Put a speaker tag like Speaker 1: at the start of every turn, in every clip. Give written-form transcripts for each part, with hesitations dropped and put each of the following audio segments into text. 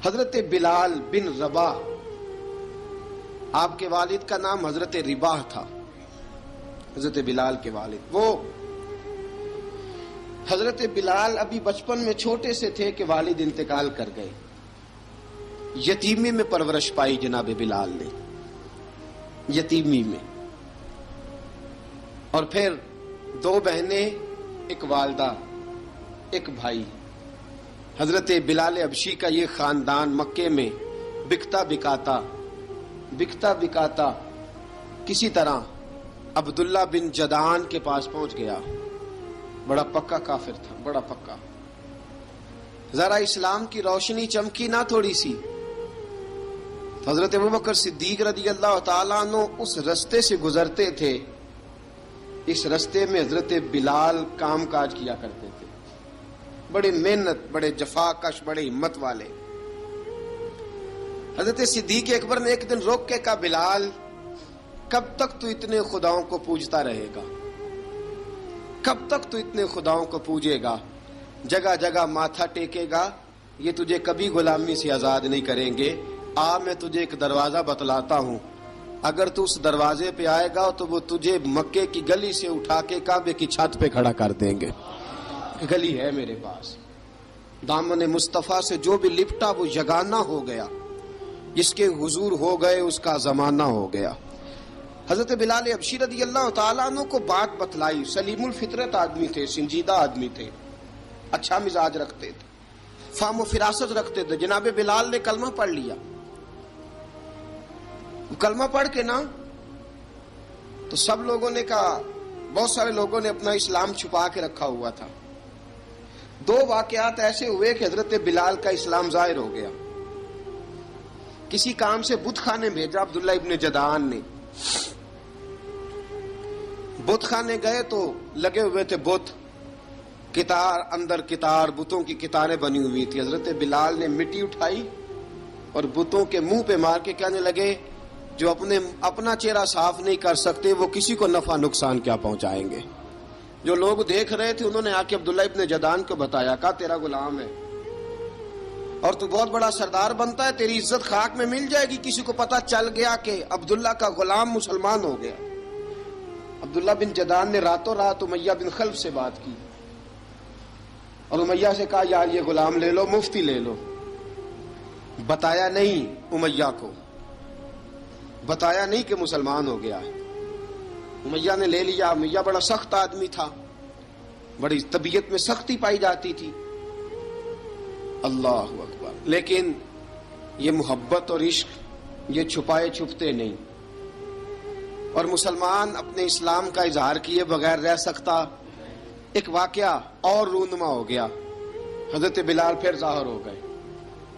Speaker 1: حضرت بلال بن رباح، آپ کے والد کا نام حضرت رباح تھا، حضرت بلال کے والد۔ وہ حضرت بلال ابھی بچپن میں چھوٹے سے تھے کہ والد انتقال کر گئے، یتیمی میں پرورش پائی جناب بلال نے، یتیمی میں، اور پھر دو بہنیں، ایک والدہ، ایک بھائی۔ حضرت بلال حبشی کا یہ خاندان مکے میں بکتا بکاتا کسی طرح عبداللہ بن جدعان کے پاس پہنچ گیا۔ بڑا پکا کافر تھا، بڑا پکا۔ ذرا اسلام کی روشنی چمکی نہ تھوڑی سی، حضرت ابوبکر صدیق رضی اللہ تعالیٰ عنہ اس رستے سے گزرتے تھے، اس رستے میں حضرت بلال کام کاج کیا کرتے تھے، بڑے محنت، بڑے جفاکش، بڑے ہمت والے۔ حضرت صدیق اکبر نے ایک دن روک کے کہا، بلال کب تک تو اتنے خداؤں کو پوجتا رہے گا؟ کب تک تو اتنے خداؤں کو پوجے گا، جگہ جگہ ماتھا ٹیکے گا؟ یہ تجھے کبھی غلامی سے آزاد نہیں کریں گے۔ میں تجھے ایک دروازہ بتلاتا ہوں، اگر تو اس دروازے پہ آئے گا تو وہ تجھے مکے کی گلی سے اٹھا کے کعبے کی چھت پہ کھڑا کر دیں گے۔ گلی ہے میرے پاس، دامن مصطفیٰ سے جو بھی لپٹا وہ یگانہ ہو گیا، جس کے حضور ہو گئے اس کا زمانہ ہو گیا۔ حضرت بلال حبشی رضی اللہ تعالیٰ عنہ کو بات بتلائی، سلیم الفطرت آدمی تھے، سنجیدہ آدمی تھے، اچھا مزاج رکھتے تھے، فہم و فراست رکھتے تھے۔ جناب بلال نے کلمہ پڑھ لیا، کلمہ پڑھ کے نا تو سب لوگوں نے کہا، بہت سارے لوگوں نے اپنا اسلام چھپا کے رکھا ہوا تھا۔ دو واقعات ایسے ہوئے کہ حضرت بلال کا اسلام ظاہر ہو گیا۔ کسی کام سے بت خانے بھیجا عبداللہ ابن جدعان نے، بت خانے گئے تو لگے ہوئے تھے بت، کتار اندر کتار، بتوں کی کتاریں بنی ہوئی تھی۔ حضرت بلال نے مٹی اٹھائی اور بتوں کے منہ پہ مار کے کہنے لگے، جو اپنا چہرہ صاف نہیں کر سکتے وہ کسی کو نفع نقصان کیا پہنچائیں گے۔ جو لوگ دیکھ رہے تھے انہوں نے آ کے عبداللہ ابن جدعان کو بتایا، کہا تیرا غلام ہے اور تو بہت بڑا سردار بنتا ہے، تیری عزت خاک میں مل جائے گی کسی کو پتہ چل گیا کہ عبداللہ کا غلام مسلمان ہو گیا۔ عبداللہ بن جدعان نے راتوں رات امیہ بن خلف سے بات کی اور امیہ سے کہا، یار یہ غلام لے لو، مفتی لے لو۔ بتایا نہیں امیہ کو، بتایا نہیں کہ مسلمان ہو گیا ہے۔ امیہ نے لے لیا۔ امیہ بڑا سخت آدمی تھا، بڑی طبیعت میں سختی پائی جاتی تھی، اللہ اکبر، لیکن یہ محبت اور عشق یہ چھپائے چھپتے نہیں، اور مسلمان اپنے اسلام کا اظہار کیے بغیر رہ سکتا۔ ایک واقعہ اور رونما ہو گیا، حضرت بلال پھر ظاہر ہو گئے۔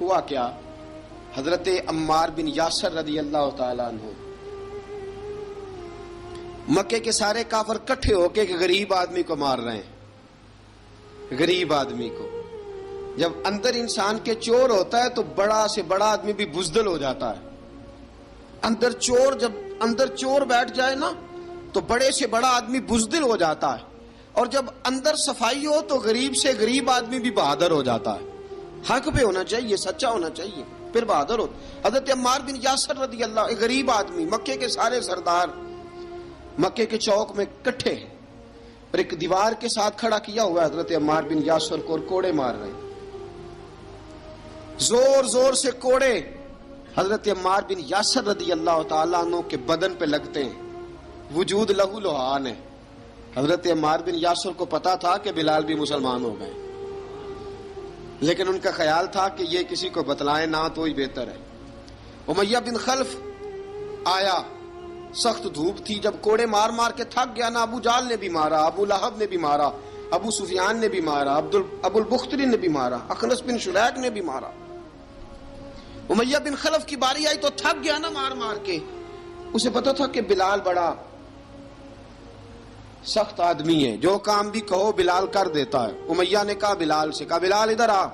Speaker 1: ہوا کیا؟ حضرت عمار بن یاسر رضی اللہ تعالیٰ عنہ، مکے کے سارے کافر کٹھے ہو کے ایک غریب آدمی کو مار رہے ہیں، غریب آدمی کو۔ جب اندر انسان کے چور ہوتا ہے تو بڑا سے بڑا آدمی بھی بزدل ہو جاتا ہے۔ جب اندر چور بیٹھ جائے نا تو بڑے سے بڑا آدمی بزدل ہو جاتا ہے، اور جب اندر صفائی ہو تو غریب سے غریب آدمی بھی بہادر ہو جاتا ہے۔ حق پہ ہونا چاہیے، سچا ہونا چاہیے، پھر بہادر ہو۔ حضرت عمار بن یاسر رضی اللہ، ایک غریب آدمی، مکے کے سارے سردار مکے کے چوک میں کٹھے ہیں اور ایک دیوار کے ساتھ کھڑا کیا ہوا ہے حضرت عمار بن یاسر کو، اور کوڑے مار رہے ہیں، زور زور سے کوڑے حضرت عمار بن یاسر رضی اللہ تعالیٰ عنہ کے بدن پہ لگتے ہیں، وجود لہو لہان ہے۔ حضرت عمار بن یاسر کو پتا تھا کہ بلال بھی مسلمان ہو گئے، لیکن ان کا خیال تھا کہ یہ کسی کو بتلائیں نہ تو ہی بہتر ہے۔ امیہ بن خلف آیا، سخت دھوپ تھی، جب کوڑے مار مار کے تھک گیا نا، ابو جال نے بھی مارا، ابو لہب نے بھی مارا، ابو سفیان نے بھی مارا، ابو البختری نے بھی مارا، اخنس بن شلیک نے بھی مارا۔ امیہ بن خلف کی باری آئی تو تھک گیا نا مار مار کے، اسے پتا تھا کہ بلال بڑا سخت آدمی ہے، جو کام بھی کہو بلال کر دیتا ہے۔ امیہ نے کہا بلال سے، کہا بلال ادھر آ۔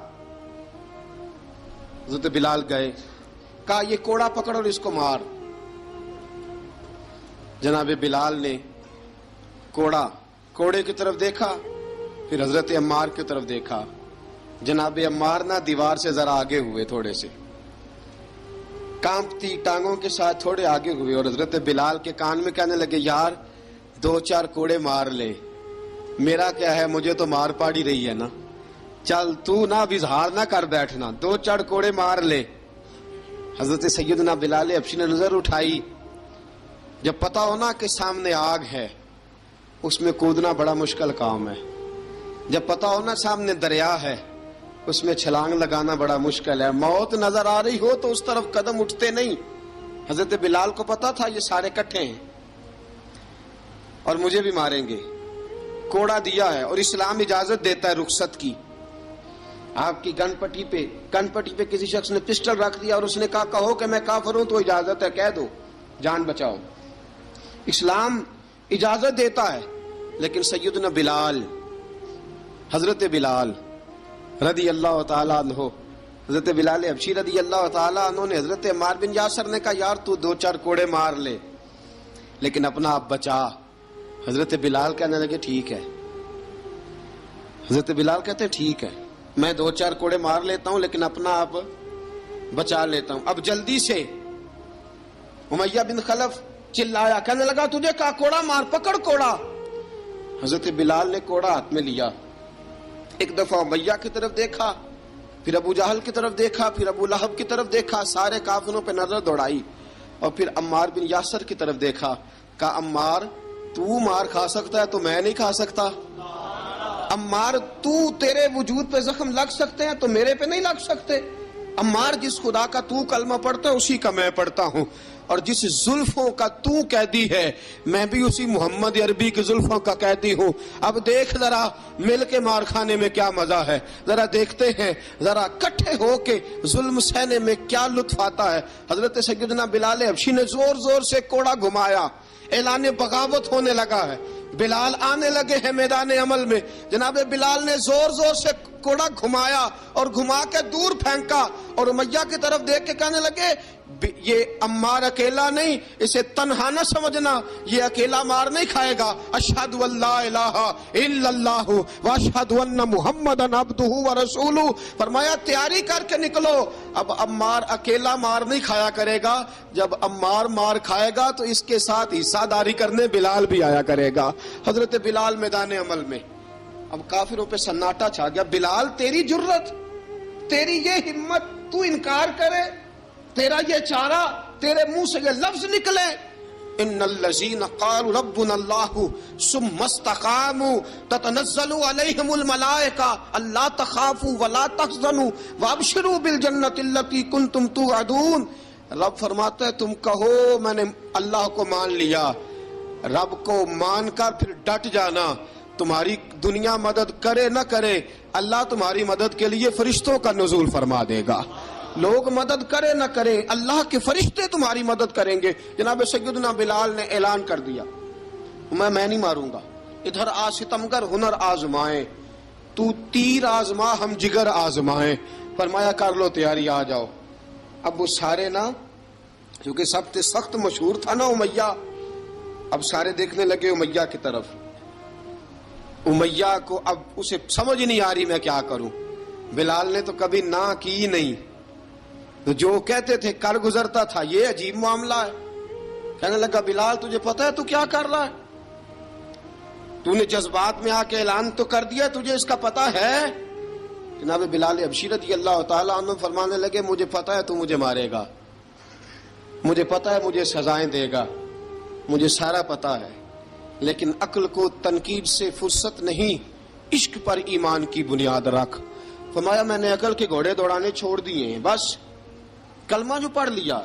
Speaker 1: حضرت بلال گئے، کہا یہ کوڑا پکڑ اور اس کو مار۔ جناب بلال نے کوڑے کی طرف دیکھا، پھر حضرت عمار کی طرف دیکھا، جناب عمار نہ دیوار سے ذرا آگے ہوئے، تھوڑے سے کانپتی ٹانگوں کے ساتھ تھوڑے آگے ہوئے، اور حضرت بلال کے کان میں کہنے لگے یار 2-4 کوڑے مار لے، میرا کیا ہے، مجھے تو مار پاڑی رہی ہے نا، چل تو نہ اب اظہار نہ کر بیٹھنا، 2-4 کوڑے مار لے۔ حضرت سیدنا بلال حبشی نے نظر اٹھائی، جب پتا ہونا کہ سامنے آگ ہے اس میں کودنا بڑا مشکل کام ہے، جب پتا ہونا سامنے دریا ہے اس میں چھلانگ لگانا بڑا مشکل ہے، موت نظر آ رہی ہو تو اس طرف قدم اٹھتے نہیں۔ حضرت بلال کو پتا تھا یہ سارے کٹھے ہیں اور مجھے بھی ماریں گے، کوڑا دیا ہے، اور اسلام اجازت دیتا ہے رخصت کی۔ آپ کی کن پٹی پہ کسی شخص نے پسٹل رکھ دیا اور اس نے کہا کہو کہ میں کافر ہوں تو اجازت ہے، کہہ دو، جان بچاؤ، اسلام اجازت دیتا ہے۔ لیکن سیدنا بلال، حضرت بلال رضی اللہ تعالیٰ عنہ، حضرت بلال حبشی رضی اللہ تعالیٰ عنہ نے حضرت عمار بن یاسر نے کہا یار تو 2-4 کوڑے مار لے لیکن اپنا آپ بچا۔ حضرت بلال کہنے لگے ٹھیک ہے، حضرت بلال کہتے ٹھیک ہے، میں 2-4 کوڑے مار لیتا ہوں لیکن اپنا آپ بچا لیتا ہوں۔ اب جلدی سے امیہ بن خلف چلایا، کہنے لگا تجھے کہا کوڑا مار، پکڑ کوڑا۔ حضرت بلال نے کوڑا ہاتھ میں لیا، ایک دفعہ امیہ کی طرف دیکھا، پھر ابو جہل کی طرف دیکھا، پھر ابو لہب کی طرف دیکھا، سارے کافروں پہ نظر دوڑائی، اور پھر عمار بن یاسر کی طرف دیکھا، کہا عمار تو مار کھا سکتا ہے تو میں نہیں کھا سکتا، عمار تیرے وجود پہ زخم لگ سکتے ہیں تو میرے پہ نہیں لگ سکتے، عمار جس خدا کا تو کلمہ پڑھتا ہے اسی کا میں پڑھتا ہوں، اور جس زلفوں کا تو قیدی ہے میں بھی اسی محمد عربی کی زلفوں کا قیدی ہوں۔ اب دیکھ ذرا مل کے مار کھانے میں کیا مزہ ہے، ذرا دیکھتے ہیں ذرا کٹھے ہو کے ظلم سہنے میں کیا لطف آتا ہے۔ حضرت سیدنا بلال حبشی نے زور زور سے کوڑا گھمایا، اعلان بغاوت ہونے لگا ہے، بلال آنے لگے ہیں میدان عمل میں۔ جناب بلال نے زور زور سے کوڑا گھمایا اور گھما کے دور پھینکا، اور امیہ کی طرف دیکھ کے کہنے لگے یہ عمار اکیلا نہیں، اسے تنہا نہ سمجھنا، یہ اکیلا مار نہیں کھائے گا۔ اشہد ان لا الہ الا اللہ واشہد ان محمدن عبدہ ورسولہ، فرمایا تیاری کر کے نکلو، اب عمار اکیلا مار نہیں کھایا کرے گا، جب عمار مار کھائے گا تو اس کے ساتھ حصہ داری کرنے بلال بھی آیا کرے گا۔ حضرت بلال میدان عمل میں، اب کافروں پہ سناٹا چھا گیا، بلال تیری جرت، تیری یہ ہمت، تو انکار کرے، تیرا یہ چارہ، تیرے منہ سے یہ لفظ نکلے، ان الذین قالوا ربنا اللہ ثم استقاموا تتنزل علیہم الملائکہ الا تخافوا ولا تحزنوا وابشروا بالجنۃ التی کنتم توعدون۔ رب فرماتا ہے تم کہو میں نے اللہ کو مان لیا، رب کو مان کر پھر ڈٹ جانا، تمہاری دنیا مدد کرے نہ کرے اللہ تمہاری مدد کے لیے فرشتوں کا نزول فرما دے گا، لوگ مدد کرے نہ کرے اللہ کے فرشتے تمہاری مدد کریں گے۔ جناب سیدنا بلال نے اعلان کر دیا میں نہیں ماروں گا، ادھر آ ستمگر ہنر آزمائیں، تو تیر آزما ہم جگر آزمائیں، فرمایا کر لو تیاری آ جاؤ۔ اب وہ سارے نا، کیونکہ سب سے سخت مشہور تھا نا امیہ، اب سارے دیکھنے لگے امیہ کی طرف، امیہ کو اب اسے سمجھ نہیں آ رہی میں کیا کروں۔ بلال نے تو کبھی نہ کی نہیں، تو جو کہتے تھے کر گزرتا تھا، یہ عجیب معاملہ ہے۔ کہنے لگا بلال تجھے پتا ہے تو کیا کر رہا ہے، تو نے جذبات میں آ کے اعلان تو کر دیا، تجھے اس کا پتا ہے؟ جناب بلال حبشی رضی اللہ تعالیٰ عنہ فرمانے لگے مجھے پتا ہے تو مجھے مارے گا، مجھے پتا ہے مجھے سزائیں دے گا، مجھے سارا پتا ہے، لیکن عقل کو تنقید سے فرصت نہیں، عشق پر ایمان کی بنیاد رکھ۔ فرمایا میں نے عقل کے گھوڑے دوڑانے چھوڑ دیے ہیں، بس کلمہ جو پڑھ لیا،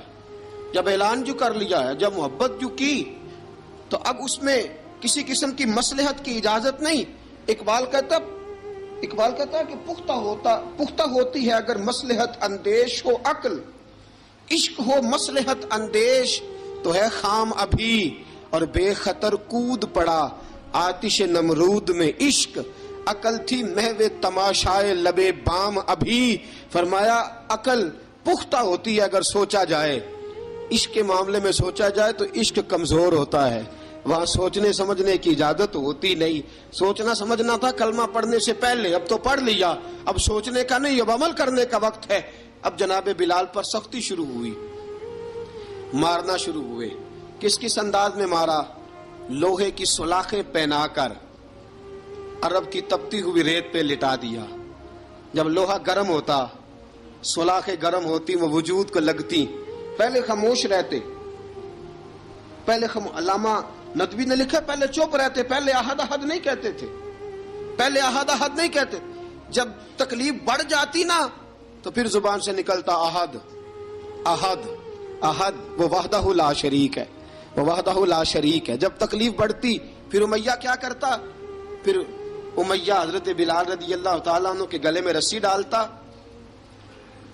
Speaker 1: جب اعلان جو کر لیا ہے، جب محبت جو کی، تو اب اس میں کسی قسم کی مصلحت کی اجازت نہیں۔ اقبال کہتا ہے کہ پختہ ہوتی ہے اگر مصلحت اندیش ہو عقل، عشق ہو مصلحت اندیش تو ہے خام ابھی، اور بے خطر کود پڑا آتش نمرود میں عشق، عقل تھی محو تماشائے لبے بام ابھی۔ فرمایا عقل پختہ ہوتی ہے اگر سوچا جائے، عشق کے معاملے میں سوچا جائے تو عشق کمزور ہوتا ہے، وہاں سوچنے سمجھنے کی اجازت ہوتی نہیں. سوچنا سمجھنا تھا کلمہ پڑھنے سے پہلے، اب تو پڑھ لیا، اب سوچنے کا نہیں، اب عمل کرنے کا وقت ہے. اب جناب بلال پر سختی شروع ہوئی، مارنا شروع ہوئے. کس کس انداز میں مارا؟ لوہے کی سلاخیں پہنا کر عرب کی تپتی ہوئی ریت پہ لٹا دیا. جب لوہا گرم ہوتا، سلاخیں گرم ہوتی، وہ وجود کو لگتی، پہلے خاموش رہتے. پہلے علامہ ندوی نے لکھا پہلے چپ رہتے، پہلے احد احد نہیں کہتے تھے، پہلے احد احد نہیں کہتے. جب تکلیف بڑھ جاتی نا تو پھر زبان سے نکلتا احد احد احد. وہ وحدہ لا شریک ہے، وہ وحدہ لا شریک ہے. جب تکلیف بڑھتی پھر امیہ کیا کرتا؟ پھر امیہ حضرت بلال رضی اللہ تعالیٰ عنہ کے گلے میں رسی ڈالتا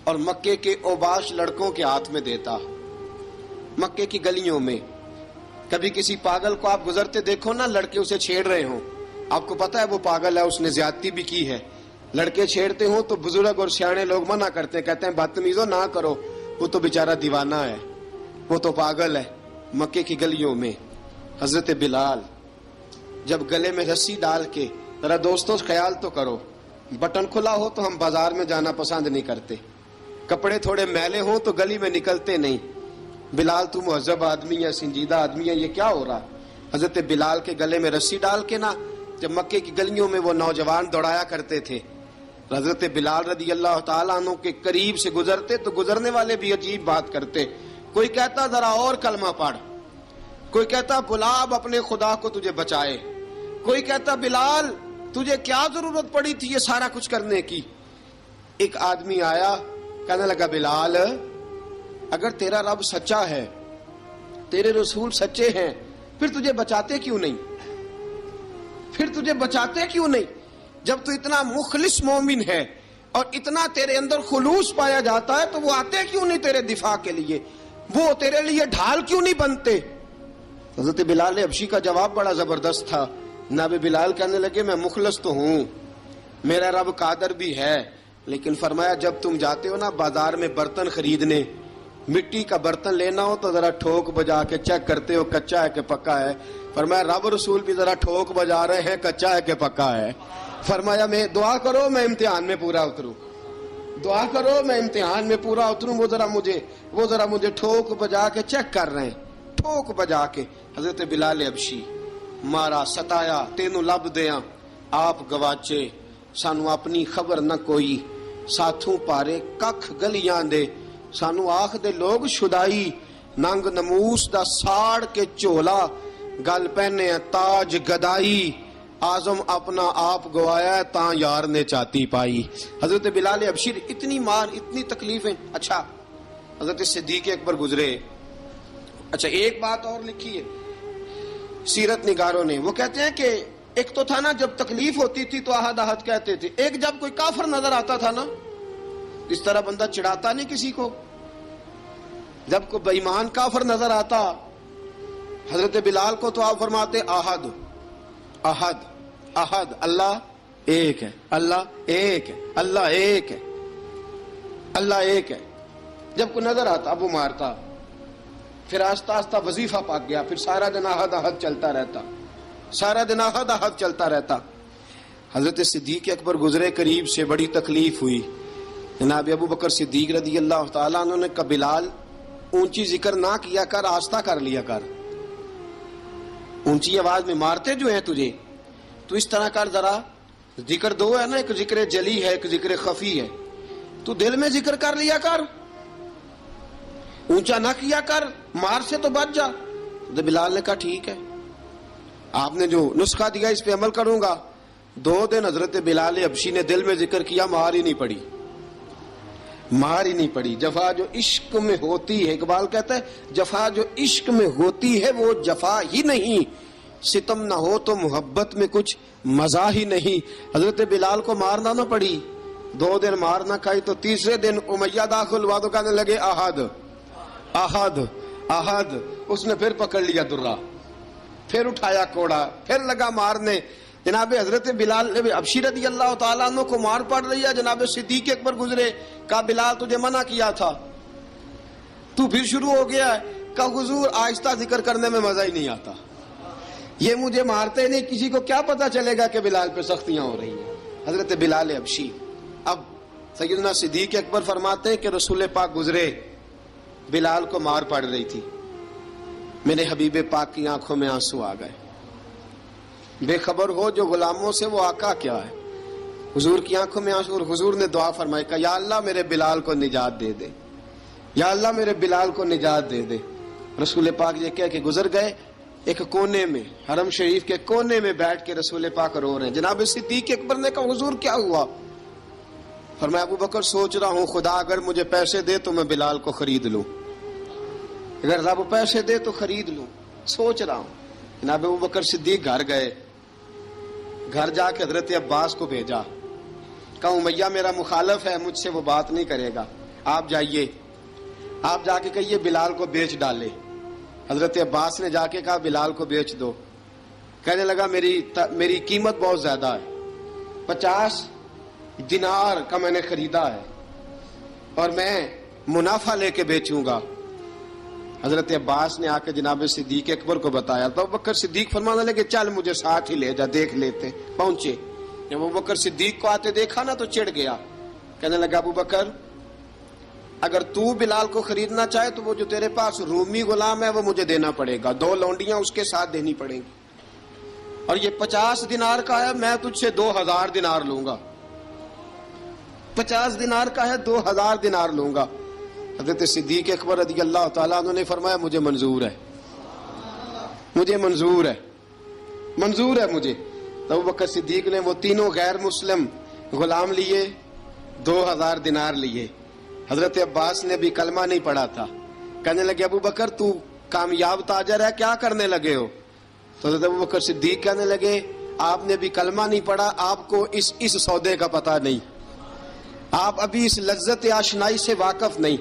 Speaker 1: اور مکے کے اوباش لڑکوں کے ہاتھ میں دیتا. مکے کی گلیوں میں کبھی کسی پاگل کو آپ گزرتے دیکھو نا، لڑکے اسے چھیڑ رہے ہوں، آپ کو پتا ہے وہ پاگل ہے، اس نے زیادتی بھی کی ہے. لڑکے چھیڑتے ہوں تو بزرگ اور سیانے لوگ منع کرتے ہیں، کہتے ہیں بدتمیزوں نہ کرو، وہ تو بیچارہ دیوانہ ہے، وہ تو پاگل ہے. مکے کی گلیوں میں حضرت بلال جب گلے میں رسی ڈال کے، ذرا دوستوں خیال تو کرو، بٹن کھلا ہو تو ہم بازار میں جانا پسند نہیں کرتے، کپڑے تھوڑے میلے ہوں تو گلی میں نکلتے نہیں. بلال تو مہذب آدمی ہے، سنجیدہ آدمی ہے، یہ کیا ہو رہا؟ حضرت بلال کے گلے میں رسی ڈال کے نا جب مکے کی گلیوں میں وہ نوجوان دوڑایا کرتے تھے، حضرت بلال رضی اللہ تعالیٰ عنہ کے قریب سے گزرتے تو گزرنے والے بھی عجیب بات کرتے. کوئی کہتا ذرا اور کلمہ پڑھ، کوئی کہتا بلا اب اپنے خدا کو تجھے بچائے، کوئی کہتا بلال تجھے کیا ضرورت پڑی تھی یہ سارا کچھ کرنے کی. ایک آدمی آیا کہنے لگا بلال اگر تیرا رب سچا ہے، تیرے رسول سچے ہیں، پھر تجھے بچاتے کیوں نہیں؟ پھر تجھے بچاتے کیوں نہیں؟ جب تو اتنا مخلص مومن ہے اور اتنا تیرے اندر خلوص پایا جاتا ہے تو وہ آتے کیوں نہیں تیرے دفاع کے لیے؟ وہ تیرے لیے ڈھال کیوں نہیں بنتے؟ حضرت بلال حبشی کا جواب بڑا زبردست تھا. جناب بلال کہنے لگے میں مخلص تو ہوں، میرا رب قادر بھی ہے، لیکن فرمایا جب تم جاتے ہو نا بازار میں برتن خریدنے، مٹی کا برتن لینا ہو تو ذرا ٹھوک بجا کے چیک کرتے ہو کچا ہے کہ پکا ہے. فرمایا رب رسول بھی ذرا ٹھوک بجا رہے ہیں کچا ہے کہ پکا ہے. فرمایا میں دعا کرو میں امتحان میں پورا اتروں، دعا کرو میں امتحان میں پورا اتروں. وہ ذرا مجھے ٹھوک بجا کے چیک کر رہے ہیں، ٹھوک بجا کے. حضرت بلال حبشی مارا ستایا تینوں لب دیاں آپ گواچے، سانو اپنی خبر نہ کوئی، ساتھوں پارے ککھ گلیاں دے، سانو آخ دے لوگ شدائی، ننگ نموس دا ساڑ کے چولا، گل پہنے تاج گدائی، آزم اپنا آپ گوایا ہے تاں یار نے چاتی پائی. حضرت بلال حبشی اتنی مار اتنی تکلیفیں. اچھا حضرت صدیق اکبر گزرے. اچھا ایک بات اور لکھی ہے سیرت نگاروں نے، وہ کہتے ہیں کہ ایک تو تھا نا جب تکلیف ہوتی تھی تو احد احد کہتے تھے، ایک جب کوئی کافر نظر آتا تھا نا، اس طرح بندہ چڑھاتا نہیں کسی کو، جب کوئی بے ایمان کافر نظر آتا حضرت بلال کو تو آپ فرماتے احد احد احد، اللہ ایک ہے، اللہ ایک ہے، اللہ ایک ہے، اللہ ایک ہے. جب کوئی نظر آتا اب وہ مارتا. پھر آہستہ آہستہ وظیفہ پاک گیا، پھر سارا دن احد احد چلتا رہتا، سارا دن احد احد چلتا رہتا. حضرت صدیق اکبر گزرے قریب سے، بڑی تکلیف ہوئی. جناب ابو بکر صدیق رضی اللہ تعالیٰ عنہ نے کہا بلال اونچی ذکر نہ کیا کر، آہستہ کر لیا کر، اونچی آواز میں مارتے جو ہیں تجھے تو اس طرح کر، ذرا ذکر دو ہے نا، ایک ذکر جلی ہے ایک ذکر خفی ہے، تو دل میں ذکر کر لیا کر، اونچا نہ کیا کر، مار سے تو بچ جا. تو بلال نے کہا ٹھیک ہے، آپ نے جو نسخہ دیا اس پہ عمل کروں گا. 2 دن حضرت بلال حبشی نے دل میں ذکر کیا، مار ہی نہیں پڑی، مار ہی نہیں پڑی. جفا جو عشق میں ہوتی ہے، اقبال کہتا ہے جفا جو عشق میں ہوتی ہے وہ جفا ہی نہیں، ستم نہ ہو تو محبت میں کچھ مزہ ہی نہیں. حضرت بلال کو مارنا نہ پڑی، 2 دن مار نہ کھائی تو تیسرے دن امیہ داخل ہوا تو کہنے لگے احد احد احد. اس نے پھر پکڑ لیا درہ، پھر اٹھایا کوڑا، پھر لگا مارنے. جناب حضرت بلال حبشی رضی اللہ تعالیٰ عنہ کو مار پڑ رہی ہے. جناب صدیق اکبر گزرے، کہا بلال تجھے منع کیا تھا، تو پھر شروع ہو گیا ہے. کہا حضور آہستہ ذکر کرنے میں مزہ ہی نہیں آتا، یہ مجھے مارتے نہیں، کسی کو کیا پتا چلے گا کہ بلال پہ سختیاں ہو رہی ہیں. حضرت بلال حبشی. اب سیدنا صدیق اکبر فرماتے ہیں کہ رسول پاک گزرے، بلال کو مار پڑ رہی تھی، میرے حبیب پاک کی آنکھوں میں آنسو آ گئے. بے خبر ہو جو غلاموں سے وہ آقا کیا ہے. حضور کی آنکھوں میں آنسو، اور حضور نے دعا فرمائی کہ یا اللہ میرے بلال کو نجات دے دے، یا اللہ میرے بلال کو نجات دے دے. رسول پاک یہ کہہ کے گزر گئے. ایک کونے میں، حرم شریف کے کونے میں بیٹھ کے رسول پاک رو رہے ہیں. جناب صدیق اکبر نے کہا حضور کیا ہوا؟ فرمایا ابو بکر سوچ رہا ہوں خدا اگر مجھے پیسے دے تو میں بلال کو خرید لوں، اگر رب پیسے دے تو خرید لوں، سوچ رہا ہوں. جناب ابو بکر صدیق گھر گئے، گھر جا کے حضرت عباس کو بھیجا، کہا امیہ میرا مخالف ہے، مجھ سے وہ بات نہیں کرے گا، آپ جائیے، آپ جا کے کہیے بلال کو بیچ ڈالے. حضرت عباس نے جا کے کہا بلال کو بیچ دو. کہنے لگا میری قیمت بہت زیادہ ہے، 50 دینار کا میں نے خریدا ہے اور میں منافع لے کے بیچوں گا. حضرت عباس نے آ کے جناب صدیق اکبر کو بتایا تو ابو بکر صدیق فرمانے لگے چل مجھے ساتھ ہی لے جا، دیکھ لیتے. پہنچے، جب ابو بکر صدیق کو آتے دیکھا نا تو چڑ گیا. کہنے لگا ابو بکر اگر تو بلال کو خریدنا چاہے تو وہ جو تیرے پاس رومی غلام ہے وہ مجھے دینا پڑے گا، 2 لونڈیاں اس کے ساتھ دینی پڑیں گی، اور یہ 50 دینار کا ہے، میں تجھ سے 2000 دینار لوں گا. 50 دینار کا ہے، 2000 دینار لوں گا. حضرت صدیق اکبر رضی اللہ تعالیٰ عنہ نے فرمایا مجھے منظور ہے، مجھے منظور ہے، منظور ہے مجھے. تو ابو بکر صدیق نے وہ تینوں غیر مسلم غلام لیے، 2000 دینار لیے. حضرت عباس نے بھی کلمہ نہیں پڑھا تھا. کہنے لگے ابو بکر تو کامیاب تاجر ہے، کیا کرنے لگے ہو؟ تو حضرت ابو بکر صدیق کہنے لگے آپ نے بھی کلمہ نہیں پڑھا، آپ کو اس سودے کا پتہ نہیں، آپ ابھی اس لذت آشنائی سے واقف نہیں،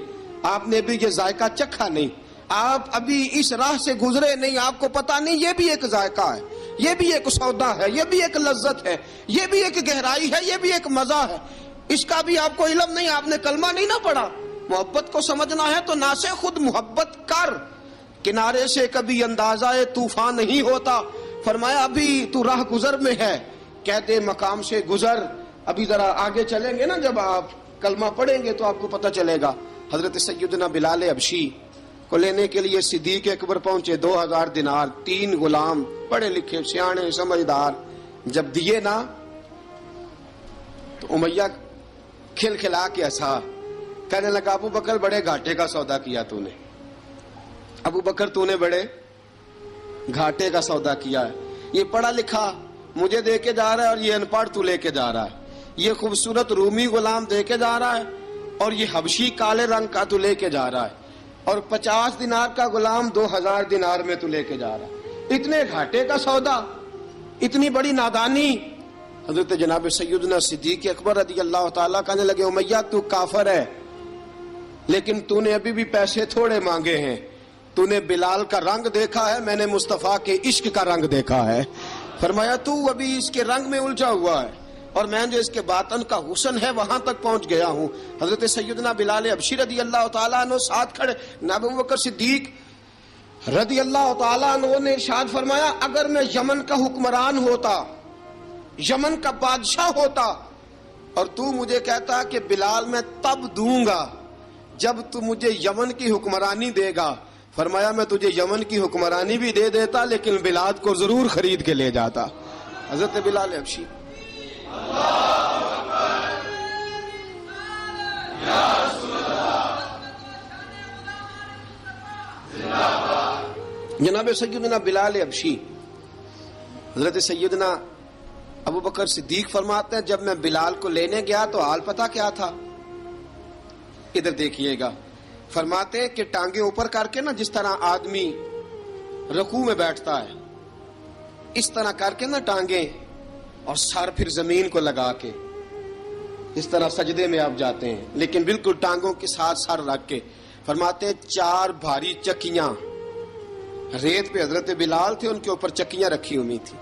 Speaker 1: آپ نے بھی یہ ذائقہ چکھا نہیں، آپ ابھی اس راہ سے گزرے نہیں، آپ کو پتہ نہیں یہ بھی ایک ذائقہ ہے، یہ بھی ایک سودا ہے، یہ بھی ایک لذت ہے، یہ بھی ایک گہرائی ہے، یہ بھی ایک مزہ ہے، اس کا بھی آپ کو علم نہیں، آپ نے کلمہ نہیں نہ پڑھا. محبت کو سمجھنا ہے تو نہ سے خود محبت کر، کنارے سے کبھی اندازہ طوفان نہیں ہوتا. فرمایا ابھی تو راہ گزر میں ہے، کہتے مقام سے گزر. ابھی ذرا آگے چلیں گے نا، جب آپ کلمہ پڑھیں گے تو آپ کو پتہ چلے گا. حضرت سیدنا بلال حبشی کو لینے کے لیے صدیق اکبر پہنچے، 2000 دینار، 3 غلام پڑھے لکھے سیانے سمجھدار. جب دیے نا تو امیہ کھل کھلا کے ہنسا، کہنے لگا ابو بکر بڑے گھاٹے کا سودا کیا تو نے، ابو بکر تو نے بڑے گھاٹے کا سودا کیا ہے. یہ پڑھا لکھا مجھے دے کے جا رہا ہے اور یہ ان پڑھ تو لے کے جا رہا ہے، یہ خوبصورت رومی غلام دے کے جا رہا ہے اور یہ حبشی کالے رنگ کا تو لے کے جا رہا ہے، اور 50 دینار کا غلام 2000 دینار میں تو لے کے جا رہا ہے. اتنے گھاٹے کا سودا، اتنی بڑی نادانی. حضرت جناب سیدنا صدیق اکبر رضی اللہ تعالیٰ کہنے لگے امیہ تو کافر ہے، لیکن تو نے ابھی بھی پیسے تھوڑے مانگے ہیں، تو نے بلال کا رنگ دیکھا ہے، میں نے مصطفیٰ کے عشق کا رنگ دیکھا ہے. فرمایا تو ابھی اس کے رنگ میں الجھا ہوا ہے اور میں جو اس کے باطن کا حسن ہے وہاں تک پہنچ گیا ہوں. حضرت سیدنا بلال حبشی رضی اللہ تعالیٰ عنہ ساتھ کھڑے. ابو بکر صدیق رضی اللہ تعالیٰ عنہ نے ارشاد فرمایا اگر میں یمن کا حکمران ہوتا، یمن کا بادشاہ ہوتا، اور تو مجھے کہتا کہ بلال میں تب دوں گا جب تو مجھے یمن کی حکمرانی دے گا، فرمایا میں تجھے یمن کی حکمرانی بھی دے دیتا لیکن بلال کو ضرور خرید کے لے جاتا. حضرت بلال حبشی. جناب سیدنا بلال حبشی. حضرت سیدنا ابو بکر صدیق فرماتے ہیں جب میں بلال کو لینے گیا تو حال پتہ کیا تھا؟ ادھر دیکھیے گا. فرماتے ہیں کہ ٹانگیں اوپر کر کے نا جس طرح آدمی رکوع میں بیٹھتا ہے اس طرح کر کے نا ٹانگیں، اور سر پھر زمین کو لگا کے اس طرح سجدے میں آپ جاتے ہیں، لیکن بالکل ٹانگوں کے ساتھ سر رکھ کے. فرماتے ہیں 4 بھاری چکیاں ریت پہ حضرت بلال تھے، ان کے اوپر چکیاں رکھی ہوئی تھی،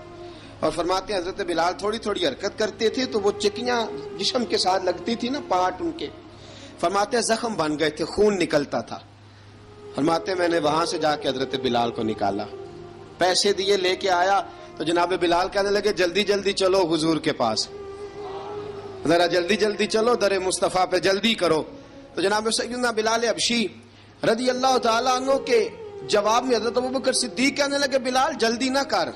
Speaker 1: اور فرماتے ہیں حضرت بلال تھوڑی تھوڑی حرکت کرتے تھے تو وہ چکیاں جسم کے ساتھ لگتی تھی نا، پارٹ ان کے. فرماتے ہیں زخم بن گئے تھے، خون نکلتا تھا. فرماتے ہیں میں نے وہاں سے جا کے حضرت بلال کو نکالا، پیسے دیے لے کے آیا تو جناب بلال کہنے لگے جلدی جلدی چلو حضور کے پاس، ذرا جلدی جلدی چلو، در مصطفیٰ پہ جلدی کرو۔ تو جناب سیدنا بلال حبشی رضی اللہ تعالیٰ عنہ کے جواب میں حضرت ابوبکر صدیق کہنے لگے بلال جلدی نہ کر،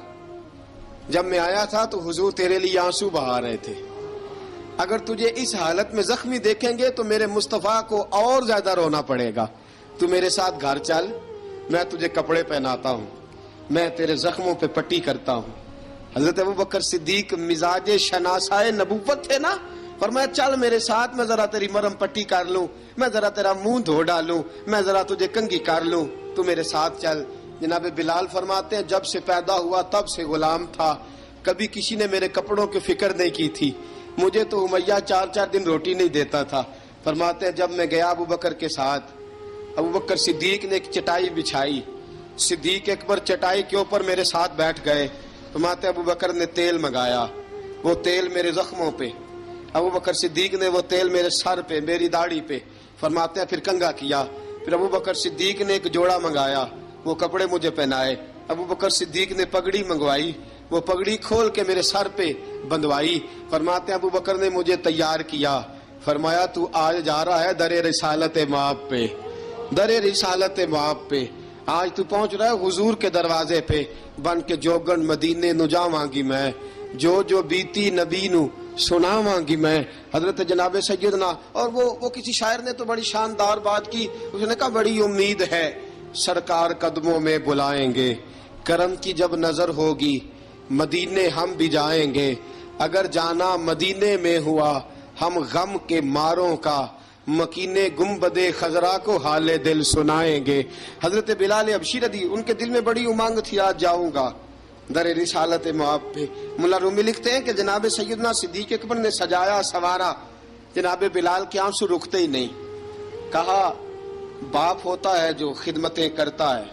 Speaker 1: جب میں آیا تھا تو حضور تیرے لیے آنسو بہا رہے تھے، اگر تجھے اس حالت میں زخمی دیکھیں گے تو میرے مصطفیٰ کو اور زیادہ رونا پڑے گا، تو میرے ساتھ گھر چل، میں تجھے کپڑے پہناتا ہوں، میں تیرے زخموں پہ پٹی کرتا ہوں۔ حضرت ابوبکر صدیق مزاج شناسائے نبوت تھے نا، فرمایا چل میرے ساتھ، میں ذرا تیری مرہم پٹی کر لوں، میں ذرا تیرا منہ دھو ڈالوں، میں ذرا تجھے کنگھی کر لوں، تو میرے ساتھ چل۔ جناب بلال فرماتے ہیں جب سے پیدا ہوا تب سے غلام تھا، کبھی کسی نے میرے کپڑوں کی فکر نہیں کی تھی، مجھے تو امیہ 4 دن روٹی نہیں دیتا تھا۔ فرماتے ہیں جب میں گیا ابوبکر کے ساتھ، ابوبکر صدیق نے ایک چٹائی بچھائی، صدیق اکبر چٹائی کے اوپر میرے ساتھ بیٹھ گئے۔ فرماتے ابوبکر نے تیل منگایا، وہ تیل میرے زخموں پہ، ابوبکر صدیق نے وہ تیل میرے سر پہ، میری داڑھی پہ، فرماتے ہیں پھر کنگھا کیا، پھر ابوبکر صدیق نے ایک جوڑا منگایا، وہ کپڑے مجھے پہنائے، ابوبکر صدیق نے پگڑی منگوائی، وہ پگڑی کھول کے میرے سر پہ بندھوائی۔ فرماتے ہیں ابوبکر نے مجھے تیار کیا، فرمایا تو آج جا رہا ہے در رسالت مآب پہ، در رسالت مآب پہ، آج تو پہنچ رہا ہے حضور کے دروازے پہ، بن کے جوگن مدینے نو جاواں گی میں، جو بیتی نبی نو سناواں گی میں۔ حضرت جناب سیدنا، اور وہ کسی شاعر نے تو بڑی شاندار بات کی، اس نے کہا بڑی امید ہے سرکار قدموں میں بلائیں گے، کرم کی جب نظر ہوگی مدینے ہم بھی جائیں گے، اگر جانا مدینے میں ہوا ہم غم کے ماروں کا، مکینے گنبد خضرا کو حال دل سنائیں گے۔ حضرت بلال حبشی رضی ان کے دل میں بڑی امنگ تھی آج جاؤں گا در رسالت مآب پہ۔ ملا رومی لکھتے ہیں کہ جناب سیدنا صدیق اکبر نے سجایا سوارا، جناب بلال کے آنسو رکتے ہی نہیں، کہا باپ ہوتا ہے جو خدمتیں کرتا ہے،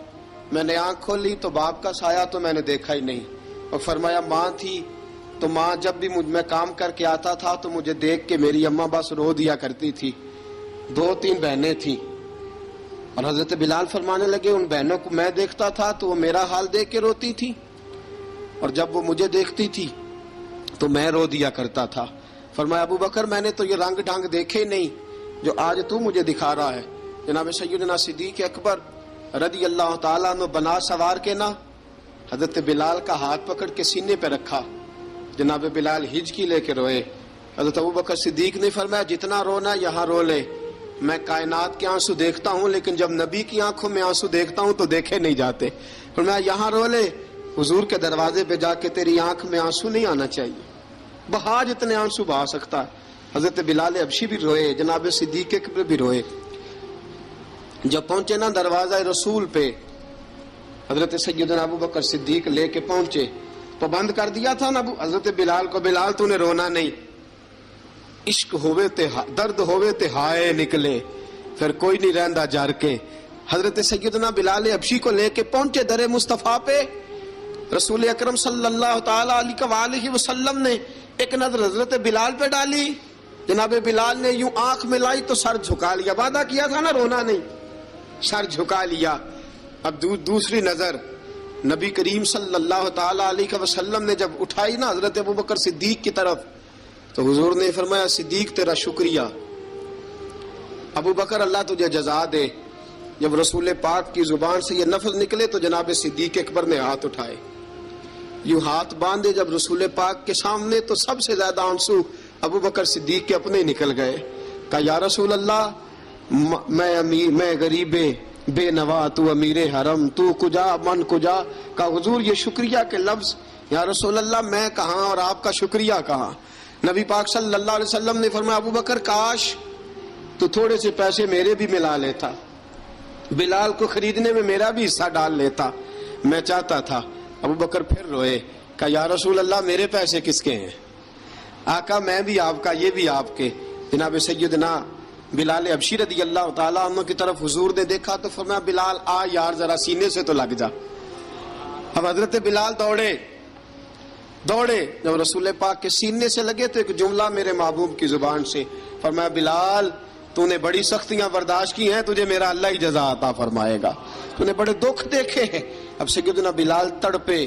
Speaker 1: میں نے آنکھ کھولی تو باپ کا سایہ تو میں نے دیکھا ہی نہیں، اور فرمایا ماں تھی تو ماں جب بھی میں کام کر کے آتا تھا تو مجھے دیکھ کے میری اماں بس رو دیا کرتی تھی، 2-3 بہنیں تھیں، اور حضرت بلال فرمانے لگے ان بہنوں کو میں دیکھتا تھا تو وہ میرا حال دیکھ کے روتی تھی، اور جب وہ مجھے دیکھتی تھی تو میں رو دیا کرتا تھا۔ فرمایا ابوبکر میں نے تو یہ رنگ ڈھنگ دیکھے نہیں جو آج تو مجھے دکھا رہا ہے۔ جناب سیدنا صدیق اکبر رضی اللہ تعالیٰ عنہ بنا سوار کے نا حضرت بلال کا ہاتھ پکڑ کے سینے پہ رکھا، جناب بلال ہجکی لے کے روئے۔ حضرت ابوبکر صدیق نے فرمایا جتنا رونا یہاں رو لے، میں کائنات کے آنسو دیکھتا ہوں لیکن جب نبی کی آنکھوں میں آنسو دیکھتا ہوں تو دیکھے نہیں جاتے، فرمایا یہاں رو لے، حضور کے دروازے پہ جا کے تیری آنکھ میں آنسو نہیں آنا چاہیے، بہا جتنے آنسو بہا سکتا ہے۔ حضرت بلال حبشی بھی روئے، جناب صدیق اکبر بھی روئے۔ جب پہنچے نا دروازہ رسول پہ، حضرت سیدنا ابوبکر صدیق لے کے پہنچے تو بند کر دیا تھا نا حضرت بلال کو، بلال تو نے رونا نہیں، عشق ہوئے تے درد ہوئے تے ہائے نکلے، پھر کوئی نہیں رہندا جار کے۔ حضرت سیدنا بلال حبشی کو لے کے پہنچے در مصطفیٰ پہ، رسول اکرم صلی اللہ تعالی علیہ وسلم نے ایک نظر حضرت بلال پہ ڈالی، جناب بلال نے یوں آنکھ ملائی تو سر جھکا لیا، وعدہ کیا تھا نا رونا نہیں، سر جھکا لیا۔ اب دوسری نظر نبی کریم صلی اللہ تعالی علیہ وسلم نے جب اٹھائی نا حضرت ابوبکر صدیق کی طرف تو حضور نے فرمایا صدیق تیرا شکریہ، ابوبکر اللہ تجھے جزا دے۔ جب رسول پاک کی زبان سے یہ لفظ نکلے تو جناب صدیق اکبر نے ہاتھ اٹھائے، یوں ہاتھ باندھے جب رسول پاک کے سامنے تو سب سے زیادہ آنسو ابوبکر صدیق کے اپنے نکل گئے۔ کہا یا رسول اللہ میں غریب بے نوا، تو امیر حرم، تو کجا من کجا۔ کہا حضور یہ شکریہ کے لفظ، یا رسول اللہ میں کہاں اور آپ کا شکریہ کہاں۔ نبی پاک صلی اللہ علیہ وسلم نے فرمایا ابوبکر کاش تو تھوڑے سے پیسے میرے بھی ملا لیتا، بلال کو خریدنے میں میرا بھی حصہ ڈال لیتا، میں چاہتا تھا۔ ابوبکر پھر روئے، کہا یا رسول اللہ میرے پیسے کس کے ہیں؟ آقا میں بھی آپ کا، یہ بھی آپ کے۔ جناب سیدنا بلال حبشی رضی اللہ تعالیٰ عنہ کی طرف حضور نے دیکھا تو فرمایا بلال آ یار ذرا سینے سے تو لگ جا۔ اب حضرت بلال دوڑے، جب رسول پاک کے سینے سے لگے تو ایک جملہ میرے محبوب کی زبان سے، فرمایا بلال تو نے بڑی سختیاں برداشت کی ہیں، تجھے میرا اللہ ہی جزا عطا فرمائے گا، تو نے بڑے دکھ دیکھے ہیں، اب سیدنا بلال تڑپے،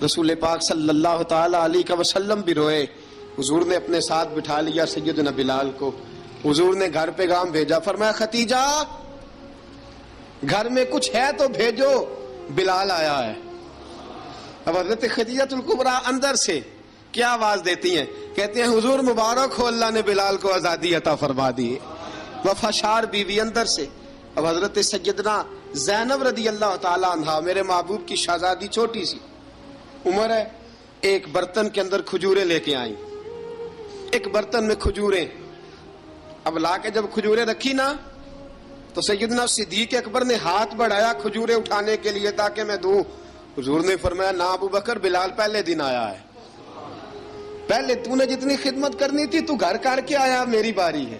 Speaker 1: رسول پاک صلی اللہ تعالی علیہ وسلم بھی روئے. حضور نے اپنے ساتھ بٹھا لیا سیدنا بلال کو. حضور نے گھر پیغام بھیجا، فرمایا ختیجہ گھر میں کچھ ہے تو بھیجو، بلال آیا ہے. اب حضرت خدیجہ الکبریٰ اندر سے کیا آواز دیتی ہیں؟ کہتے ہیں حضور مبارک ہو، اللہ نے بلال کو آزادی عطا فرما دی. وفاشار بیوی اندر سے. اب حضرت سیدنا زینب رضی اللہ تعالی عنہا، میرے محبوب کی شہزادی، چھوٹی سی عمر ہے، ایک برتن کے اندر کھجوریں لے کے آئیں. ایک برتن میں کھجوریں. اب لا کے جب کھجوریں رکھی نا تو سیدنا صدیق اکبر نے ہاتھ بڑھایا کھجوریں اٹھانے کے لیے تاکہ میں دوں. حضور نے فرمایا نہ ابو بکر، بلال پہلے دن آیا ہے، پہلے تو نے جتنی خدمت کرنی تھی تو گھر کر کے آیا، میری باری ہے.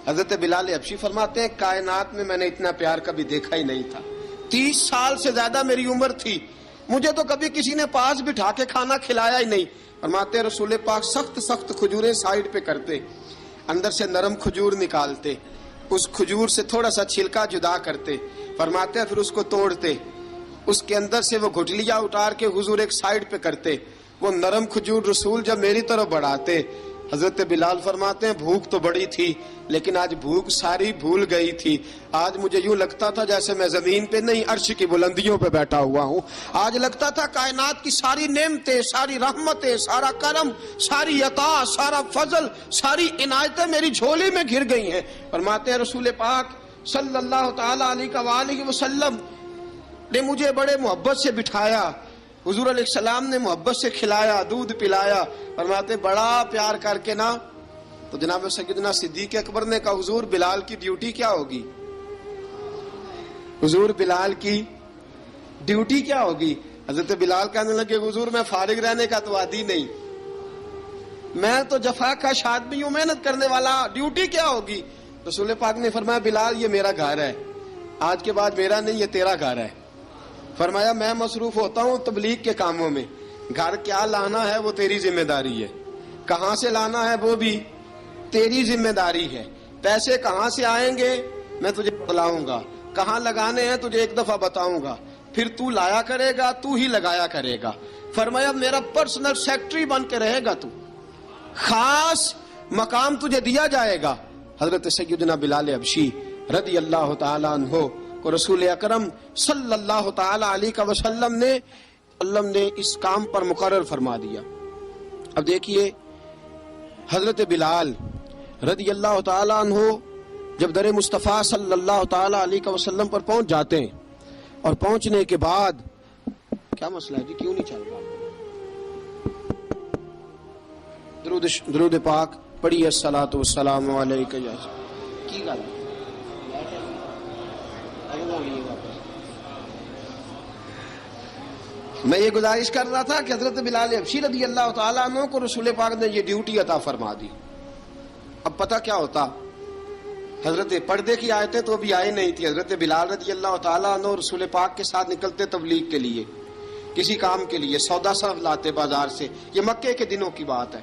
Speaker 1: حضرت بلال حبشی فرماتے ہیں کائنات میں نے اتنا پیار کبھی دیکھا ہی نہیں تھا. 30 سال سے زیادہ میری عمر تھی، مجھے تو کبھی کسی نے پاس بٹھا کے کھانا کھلایا ہی نہیں. فرماتے رسول پاک سخت سخت کھجوریں سائیڈ پہ کرتے، اندر سے نرم کھجور نکالتے، اس کھجور سے تھوڑا سا چھلکا جدا کرتے. فرماتے پھر اس کو توڑتے، اس کے اندر سے وہ گھٹلیاں اتار کے حضور ایک سائیڈ پہ کرتے. وہ نرم کھجور رسول جب میری طرف بڑھاتے، حضرت بلال فرماتے ہیں بھوک تو بڑی تھی لیکن آج بھوک ساری بھول گئی تھی. آج مجھے یوں لگتا تھا جیسے میں زمین پہ نہیں عرش کی بلندیوں پہ بیٹھا ہوا ہوں. آج لگتا تھا کائنات کی ساری نعمتیں، ساری رحمتیں، سارا کرم، ساری عطا، سارا فضل، ساری عنایتیں میری جھولی میں گر گئی ہیں. فرماتے ہیں رسول پاک صلی اللہ تعالی علیہ وآلہ وسلم نے مجھے بڑے محبت سے بٹھایا، حضور علیہ السلام نے محبت سے کھلایا، دودھ پلایا. فرماتے بڑا پیار کر کے نا تو جناب سیدنا صدیق اکبر نے کہا حضور بلال کی ڈیوٹی کیا ہوگی؟ حضور بلال کی ڈیوٹی کیا ہوگی؟ حضرت بلال کہنے لگے حضور میں فارغ رہنے کا تو عادی نہیں، میں تو جفا کش آدمی ہوں، محنت کرنے والا، ڈیوٹی کیا ہوگی؟ رسول پاک نے فرمایا بلال یہ میرا گھر ہے، آج کے بعد میرا نہیں، یہ تیرا گھر ہے. فرمایا میں مصروف ہوتا ہوں تبلیغ کے کاموں میں، گھر کیا لانا ہے وہ تیری ذمہ داری ہے، کہاں سے لانا ہے وہ بھی تیری ذمہ داری ہے، پیسے کہاں سے آئیں گے میں تجھے بتلاؤں گا، کہاں لگانے ہیں تجھے ایک دفعہ بتاؤں گا، پھر تو لایا کرے گا، تو ہی لگایا کرے گا. فرمایا میرا پرسنل سیکٹری بن کے رہے گا، تو خاص مقام تجھے دیا جائے گا. حضرت سیدنا بلال حبشی رضی اللہ تعالی عنہ کو رسول اکرم صلی اللہ تعالی علیہ وسلم نے اس کام پر مقرر فرما دیا. اب دیکھیے حضرت بلال رضی اللہ تعالی عنہ جب در مصطفیٰ صلی اللہ تعالی علیہ وسلم پر پہنچ جاتے ہیں اور پہنچنے کے بعد کیا مسئلہ ہے جی، کیوں نہیں چل رہا؟ درود پاک پڑھیے الصلاۃ والسلام علیک یا کی گل میں یہ گزارش کر رہا تھا کہ حضرت بلال حبشی رضی اللہ تعالیٰ عنہ کو رسول پاک نے یہ ڈیوٹی عطا فرما دی. اب پتہ کیا ہوتا، حضرت پردے کی آیتیں تو ابھی آئی نہیں تھی. حضرت بلال رضی اللہ تعالیٰ عنہ رسول پاک کے ساتھ نکلتے تبلیغ کے لیے، کسی کام کے لیے، سودا صرف لاتے بازار سے. یہ مکے کے دنوں کی بات ہے،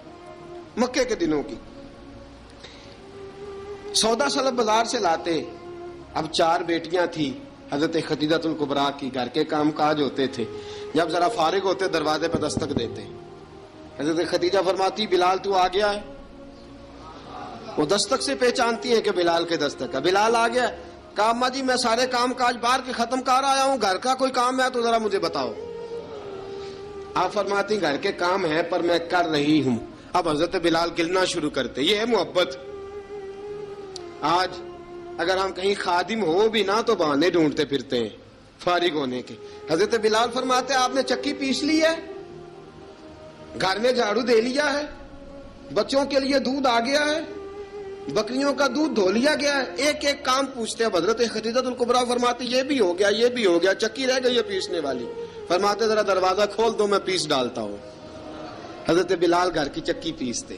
Speaker 1: مکے کے دنوں کی. سودا صرف بازار سے لاتے. اب 4 بیٹیاں تھیں حضرت خدیجہ الکبریٰ کی، گھر کے کام کاج ہوتے تھے. جب ذرا فارغ ہوتے دروازے پہ دستک دیتے. حضرت خدیجہ فرماتی بلال تو آ گیا ہے. وہ دستک سے پہچانتی ہیں کہ بلال کے دستک ہے. بلال آ گیا. کہا اماں جی میں سارے کام کاج باہر کے ختم کر آیا ہوں، گھر کا کوئی کام ہے تو ذرا مجھے بتاؤ. آپ فرماتی گھر کے کام ہے پر میں کر رہی ہوں. اب حضرت بلال گلنا شروع کرتے. یہ ہے محبت. آج اگر ہم کہیں خادم ہو بھی نہ تو بہانے ڈھونڈتے پھرتے ہیں فارغ ہونے کے. حضرت بلال فرماتے آپ نے چکی پیس لی ہے، گھر میں جھاڑو دے لیا ہے، بچوں کے لیے دودھ آ گیا ہے، بکریوں کا دودھ دھو لیا گیا ہے. ایک ایک کام پوچھتے. اب حضرت خدیجہ الکبریٰ فرماتی یہ بھی ہو گیا، یہ بھی ہو گیا، چکی رہ گئی ہے پیسنے والی. فرماتے ذرا دروازہ کھول دو میں پیس ڈالتا ہوں. حضرت بلال گھر کی چکی پیستے،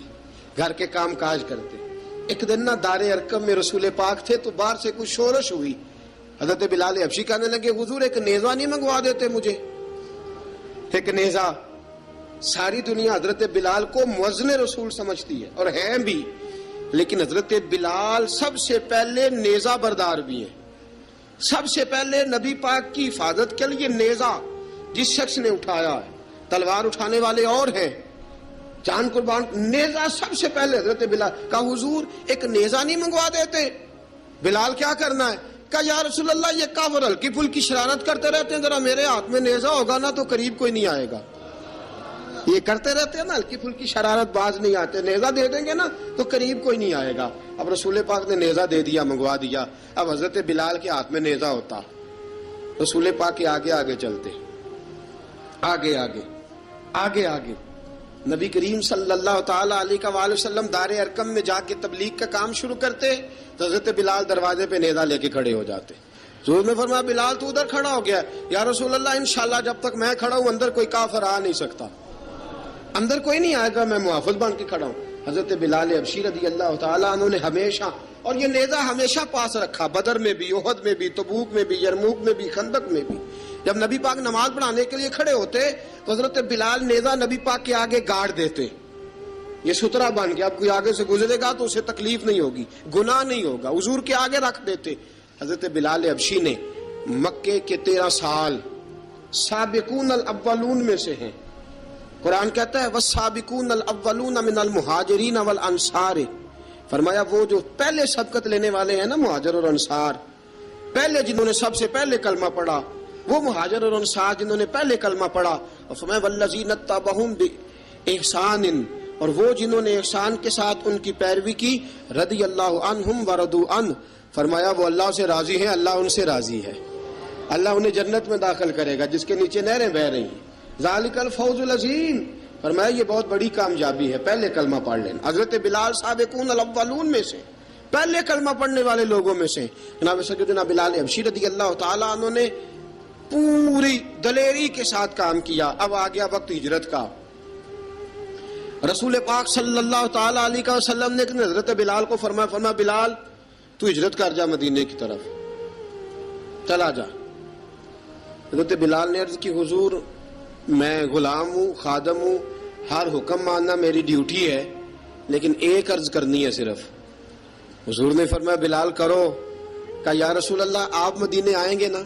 Speaker 1: گھر کے کام کاج کرتے. ایک دن نہ دار ارقم میں رسول پاک تھے تو باہر سے کچھ شورش ہوئی. حضرت بلال حبشی کہنے لگے حضور ایک نیزہ نہیں منگوا دیتے مجھے؟ ایک نیزہ. ساری دنیا حضرت بلال کو مؤذن رسول سمجھتی ہے اور ہیں بھی، لیکن حضرت بلال سب سے پہلے نیزہ بردار بھی ہیں. سب سے پہلے نبی پاک کی حفاظت کے لیے نیزہ جس شخص نے اٹھایا ہے، تلوار اٹھانے والے اور ہیں، جان قربان، نیزہ سب سے پہلے حضرت بلال کا حضور ایک نیزہ نہیں منگوا دیتے؟ بلال کیا کرنا ہے؟ کہا یا رسول اللہ یہ کافر ہلکی پھلکی شرارت کرتے رہتے ہیں، ذرا میرے ہاتھ میں نیزہ ہوگا نا تو قریب کوئی نہیں آئے گا. یہ کرتے رہتے ہیں نا ہلکی پھلکی شرارت، باز نہیں آتے، نیزہ دے دیں گے نا تو قریب کوئی نہیں آئے گا. اب رسول پاک نے نیزہ دے دیا، منگوا دیا. اب حضرت بلال کے ہاتھ میں نیزہ ہوتا، رسول پاک کے آگے آگے چلتے، آگے آگے آگے آگے. نبی کریم صلی اللہ تعالی علیہ وآلہ وسلم دار ارقم میں جا کے تبلیغ کا کام شروع کرتے تو حضرت بلال دروازے پہ نیزہ لے کے کھڑے ہو جاتے. حضور نے فرمایا بلال تو ادھر کھڑا ہو گیا. یا رسول اللہ انشاءاللہ جب تک میں کھڑا ہوں اندر کوئی کافر آ نہیں سکتا، اندر کوئی نہیں آئے گا، میں محافظ بن کے کھڑا ہوں. حضرت بلال حبشی رضی اللہ تعالیٰ عنہ نے ہمیشہ، اور یہ نیزہ ہمیشہ پاس رکھا، بدر میں بھی، احد میں بھی، تبوک میں بھی، یرموک میں بھی، خندق میں بھی. جب نبی پاک نماز پڑھانے کے لیے کھڑے ہوتے تو حضرت بلال نیزہ نبی پاک کے آگے گاڑ دیتے. یہ سترا بن گیا، اب کوئی آگے سے گزرے گا تو اسے تکلیف نہیں ہوگی، گناہ نہیں ہوگا، حضور کے آگے رکھ دیتے. حضرت بلال حبشی نے مکے کے 13 سال سابقون الاولون میں سے ہیں. قرآن کہتا ہے والسابقون الاولون من المہاجرین والانصار، فرمایا وہ جو پہلے سبقت لینے والے ہیں نا مہاجر اور انصار، پہلے جنہوں نے سب سے پہلے کلمہ پڑھا، وہ مہاجر اور انصار جنہوں نے پہلے کلمہ پڑھا. اور فرمایا والذین اتبعوہم باحسان، اور وہ جنہوں نے احسان کے ساتھ ان کی پیروی کی، رضی اللہ عنہم ورضوا عنہ، فرمایا وہ اللہ سے راضی ہیں، اللہ ان سے راضی ہے، اللہ انہیں جنت میں داخل کرے گا جس کے نیچے نہریں بہہ رہی ہیں. ذالک الفوز العظیم، فرمایا یہ بہت بڑی کامیابی ہے پہلے کلمہ پڑھ لینا. حضرت بلال سابقون الاولون میں سے، پہلے کلمہ پڑھنے والے لوگوں میں سے. جناب سیدنا بلال حبشی رضی اللہ تعالیٰ عنہ نے پوری دلیری کے ساتھ کام کیا. اب آ گیا وقت ہجرت کا. رسول پاک صلی اللہ تعالیٰ علیہ وسلم نے حضرت بلال کو فرمایا بلال تو ہجرت کر جا مدینے کی طرف، چلا جا. حضرت بلال نے عرض کی حضور میں غلام ہوں، خادم ہوں، ہر حکم ماننا میری ڈیوٹی ہے، لیکن ایک عرض کرنی ہے صرف. حضور نے فرمایا بلال کرو. کہا یا رسول اللہ آپ مدینے آئیں گے نا؟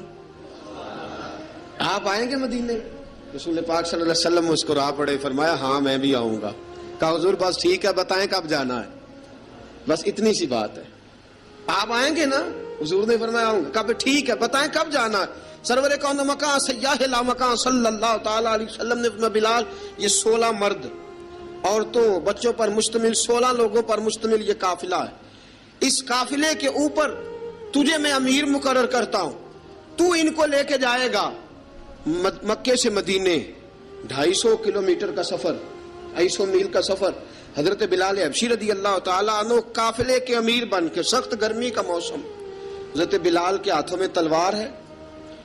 Speaker 1: آپ آئیں گے مدینے؟ رسول پاک صلی اللہ علیہ وسلم مسکرا پڑے، فرمایا ہاں میں بھی آؤں گا. کہا حضور بس ٹھیک ہے، بتائیں کب جانا ہے، بس اتنی سی بات ہے. آپ آئیں گے نا؟ حضور نے فرمایا آؤں گا. کہا ٹھیک ہے، بتائیں کب جانا ہے. سرور کون مکان سیاح لا مکان صلی اللہ تعالیٰ علیہ وسلم نے فرمایا بلال یہ 16 مرد عورتوں بچوں پر مشتمل 16 لوگوں پر مشتمل یہ قافلہ ہے. اس قافلے کے اوپر تجھے میں امیر مقرر کرتا ہوں، تو ان کو لے کے جائے گا مکے سے مدینے. 250 کلومیٹر کا سفر، 250 میل کا سفر. حضرت بلال حبشی رضی اللہ تعالیٰ عنہ قافلے کے امیر بن کے، سخت گرمی کا موسم، حضرت بلال کے ہاتھوں میں تلوار ہے،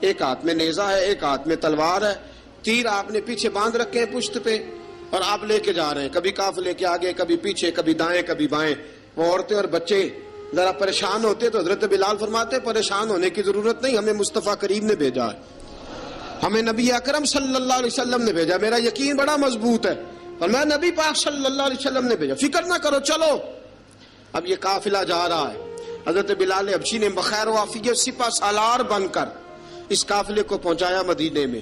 Speaker 1: ایک ہاتھ میں نیزہ ہے، ایک ہاتھ میں تلوار ہے. تیر آپ نے پیچھے باندھ رکھے ہیں پشت پہ، اور آپ لے کے جا رہے ہیں، کبھی قافلے کے آگے، کبھی پیچھے، کبھی دائیں کبھی بائیں. وہ عورتیں اور بچے ذرا پریشان ہوتے تو حضرت بلال فرماتے پریشان ہونے کی ضرورت نہیں، ہمیں مصطفیٰ کریم نے بھیجا ہے، ہمیں نبی اکرم صلی اللہ علیہ وسلم نے بھیجا، میرا یقین بڑا مضبوط ہے، اور میں نبی پاک صلی اللہ علیہ وسلم نے بھیجا، فکر نہ کرو چلو. اب یہ قافلہ جا رہا ہے. حضرت بلال حبشی نے بخیر و عافیت سپہ سالار بن کر اس قافلے کو پہنچایا مدینے میں.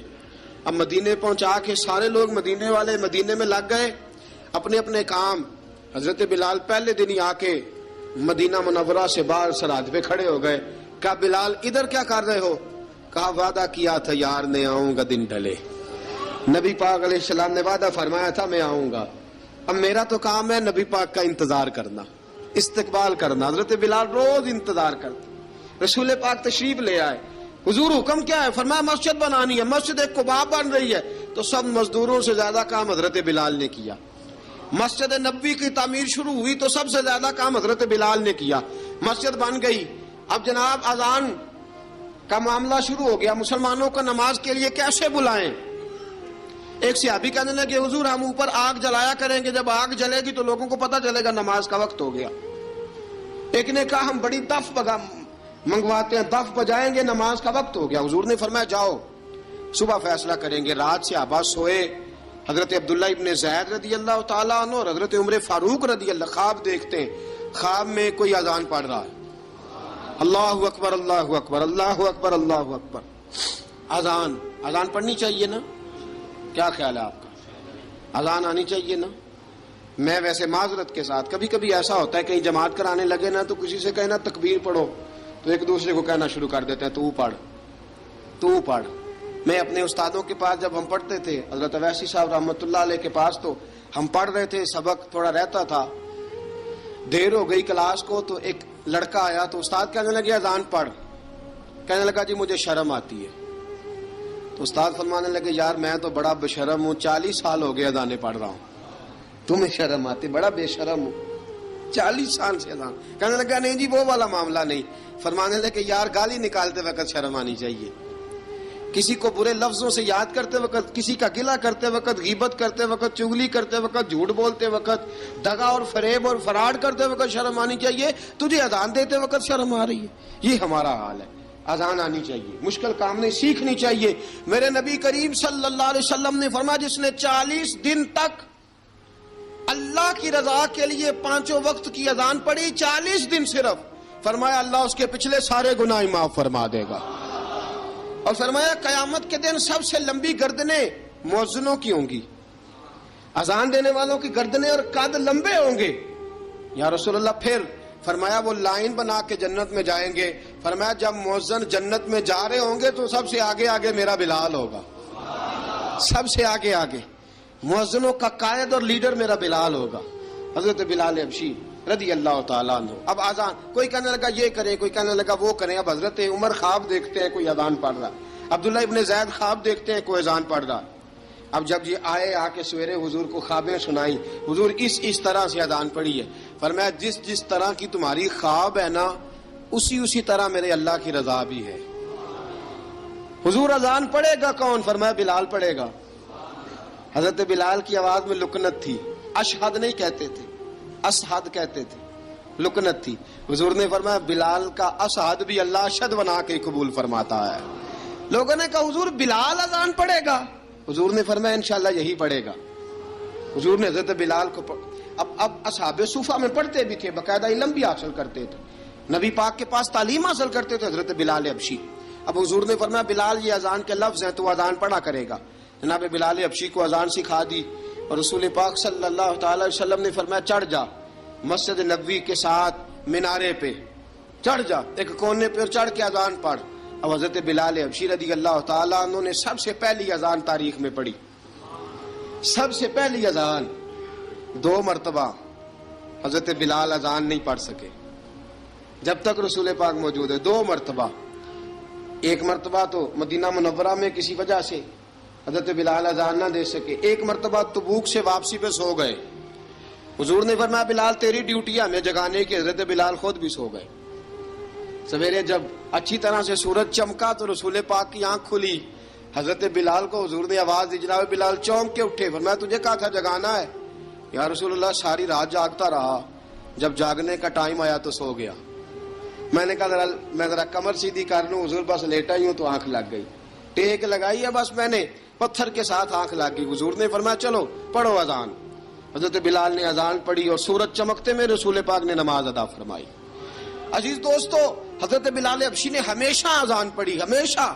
Speaker 1: اب مدینے پہنچا کے سارے لوگ مدینے والے مدینے میں لگ گئے اپنے اپنے کام. حضرت بلال پہلے دن ہی آ کے مدینہ منورہ سے باہر سرحد پہ کھڑے ہو گئے. کہا بلال ادھر کیا کر رہے ہو؟ کہا وعدہ کیا تھا یار نے آؤں گا دن ڈھلے، نبی پاک علیہ السلام نے وعدہ فرمایا تھا میں آؤں گا. اب میرا تو کام ہے نبی پاک کا انتظار کرنا، استقبال کرنا. حضرت بلال روز انتظار کرتے. رسول پاک تشریف لے آئے. حضور حکم کیا ہے؟ فرمایا مسجد بنانی ہے. مسجد ایک قباء بن رہی ہے. تو سب مزدوروں سے زیادہ کام حضرت بلال نے کیا. مسجد نبوی کی تعمیر شروع ہوئی تو سب سے زیادہ کام حضرت بلال نے کیا. مسجد بن گئی. اب جناب اذان کا معاملہ شروع ہو گیا، مسلمانوں کو نماز کے لیے کیسے بلائیں؟ ایک صحابی کہنے لگے حضور ہم اوپر آگ جلایا کریں گے، جب آگ جلے گی تو لوگوں کو پتہ چلے گا نماز کا وقت ہو گیا. ایک نے کہا ہم بڑی دف منگواتے ہیں، دف بجائیں گے، نماز کا وقت ہو گیا. حضور نے فرمایا جاؤ صبح فیصلہ کریں گے. رات سے صحابہ سوئے. حضرت عبداللہ ابن زید رضی اللہ تعالیٰ عنہ اور حضرت عمر فاروق رضی اللہ خواب دیکھتے ہیں. خواب میں کوئی اذان پڑھ رہا ہے، اللہ اکبر اللہ اکبر اللہ اکبر اللہ اکبر. اذان پڑھنی چاہیے نا؟ کیا خیال ہے آپ کا؟ اذان آنی چاہیے نا؟ میں ویسے معذرت کے ساتھ کبھی کبھی ایسا ہوتا ہے کہیں جماعت کرانے لگے نا تو کسی سے کہنا تکبیر پڑھو تو ایک دوسرے کو کہنا شروع کر دیتے ہیں تو پڑھ. میں اپنے استادوں کے پاس جب ہم پڑھتے تھے حضرت اویسی صاحب رحمۃ اللہ علیہ کے پاس تو ہم پڑھ رہے تھے, سبق تھوڑا رہتا تھا, دیر ہو گئی کلاس کو تو ایک لڑکا آیا تو استاد کہنے لگے اذان پڑھ. کہنے لگا جی مجھے شرم آتی ہے. تو استاد فرمانے لگے یار میں تو بڑا بے شرم ہوں, 40 سال ہو گئے اذانیں پڑھ رہا ہوں, تمہیں شرم آتی؟ بڑا بے شرم ہوں, 40 سال سے اذان. کہنے لگا نہیں جی وہ والا معاملہ نہیں. فرمانے لگے یار گالی نکالتے وقت شرم آنی چاہیے, کسی کو برے لفظوں سے یاد کرتے وقت, کسی کا گلہ کرتے وقت, غیبت کرتے وقت, چغلی کرتے وقت, جھوٹ بولتے وقت, دغا اور فریب اور فراڈ کرتے وقت شرم آنی چاہیے. تجھے اذان دیتے وقت شرم آ رہی ہے. یہ ہمارا حال ہے. اذان آنی چاہیے, مشکل کام نہیں, سیکھنی چاہیے. میرے نبی کریم صلی اللہ علیہ وسلم نے فرمایا جس نے 40 دن تک اللہ کی رضا کے لیے 5 وقت کی اذان پڑھی, 40 دن صرف, فرمایا اللہ اس کے پچھلے سارے گناہ معاف فرما دے گا. اور فرمایا قیامت کے دن سب سے لمبی گردنیں مؤذنوں کی ہوں گی, اذان دینے والوں کی گردنیں اور قد لمبے ہوں گے. یا رسول اللہ پھر؟ فرمایا وہ لائن بنا کے جنت میں جائیں گے. فرمایا جب مؤذن جنت میں جا رہے ہوں گے تو سب سے آگے آگے میرا بلال ہوگا, سب سے آگے آگے مؤذنوں کا قائد اور لیڈر میرا بلال ہوگا, حضرت بلال حبشی رضی اللہ تعالیٰ عنہ. اب اذان کوئی کہنے لگا یہ کریں, کوئی کہنے لگا وہ کریں. اب حضرت عمر خواب دیکھتے ہیں کوئی اذان پڑھ رہا, عبداللہ ابن زید خواب دیکھتے ہیں کوئی اذان پڑھ رہا. اب جب یہ آئے آ کے سویرے حضور کو خوابیں سنائیں, حضور اس طرح سے اذان پڑھی ہے. فرمایا جس طرح کی تمہاری خواب ہے نا اسی طرح میرے اللہ کی رضا بھی ہے. حضور اذان پڑھے گا کون؟ فرمایا بلال پڑھے گا. حضرت بلال کی آواز میں لکنت تھی, اشہد نہیں کہتے تھے, اسحد کہتے تھے, لکنت تھی. حضور نے فرمایا بلال کا اسحد بھی اللہ اشہد بنا کے قبول فرماتا ہے. لوگوں نے کہا حضور بلال اذان پڑھے گا؟ حضور نے فرمایا انشاءاللہ یہی پڑھے گا. حضور نے حضرت بلال کو اب اصحاب صوفہ میں پڑھتے بھی تھے, باقاعدہ علم بھی حاصل کرتے تھے, نبی پاک کے پاس تعلیم حاصل کرتے تھے حضرت بلال حبشی. اب حضور نے فرمایا بلال یہ اذان کے لفظ ہیں تو اذان پڑھا کرے گا. جناب بلال حبشی کو اذان سکھا دی اور رسول پاک صلی اللہ تعالی وسلم نے فرمایا چڑھ جا مسجد نبوی کے ساتھ مینارے پہ, چڑھ جا ایک کونے پہ اور چڑھ کے اذان پڑھ. اب حضرت بلال حبشی رضی اللہ تعالیٰ عنہ نے سب سے پہلی اذان تاریخ میں پڑھی, سب سے پہلی اذان. 2 مرتبہ حضرت بلال اذان نہیں پڑھ سکے جب تک رسول پاک موجود ہے. 2 مرتبہ, ایک مرتبہ تو مدینہ منورہ میں کسی وجہ سے حضرت بلال اذان نہ دے سکے, ایک مرتبہ تبوک سے واپسی پہ سو گئے. حضور نے فرمایا بلال تیری ڈیوٹی ہے ہمیں جگانے کی. حضرت بلال خود بھی سو گئے. سویرے جب اچھی طرح سے سورج چمکا تو رسول پاک کی آنکھ کھلی. حضرت بلال کو حضور نے آواز دی, جناب بلال چونک کے اٹھے. فرمایا تجھے کہا تھا جگانا ہے. یا رسول اللہ ساری رات جاگتا رہا, جب جاگنے کا ٹائم آیا تو سو گیا. میں نے کہا میں ذرا کمر سیدھی کر لوں. حضور بس لیٹا ہی ہوں تو آنکھ لگ گئی, ٹیک لگائی ہے بس میں نے, پتھر کے ساتھ آنکھ لگ گئی. حضور نے فرمایا چلو پڑھو اذان. حضرت بلال نے اذان پڑھی اور سورج چمکتے میں رسول پاک نے نماز ادا فرمائی. عزیز دوستو حضرت بلال حبشی نے ہمیشہ اذان پڑھی, ہمیشہ.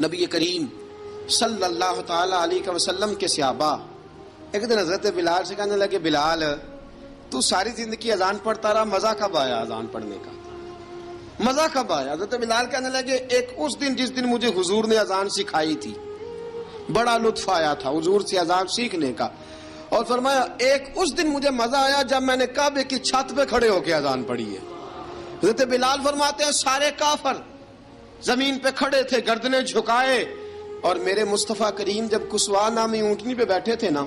Speaker 1: نبی کریم صلی اللہ تعالی علیہ وسلم کے صحابہ ایک دن حضرت بلال سے کہنے لگے بلال تو ساری زندگی اذان پڑھتا رہا, مزہ کب آیا اذان پڑھنے کا, مزہ کب آیا؟ حضرت بلال کہنے لگے ایک اس دن جس دن مجھے حضور نے اذان سکھائی تھی بڑا لطف آیا تھا حضور سے اذان سیکھنے کا. اور فرمایا ایک اس دن مجھے مزہ آیا جب میں نے کعبے کی چھت پہ کھڑے ہو کے اذان پڑھی ہے. حضرت بلال فرماتے ہیں سارے کافر زمین پہ کھڑے تھے گردنیں جھکائے, اور میرے مصطفیٰ کریم جب کسوا نامی اونٹنی پہ بیٹھے تھے نا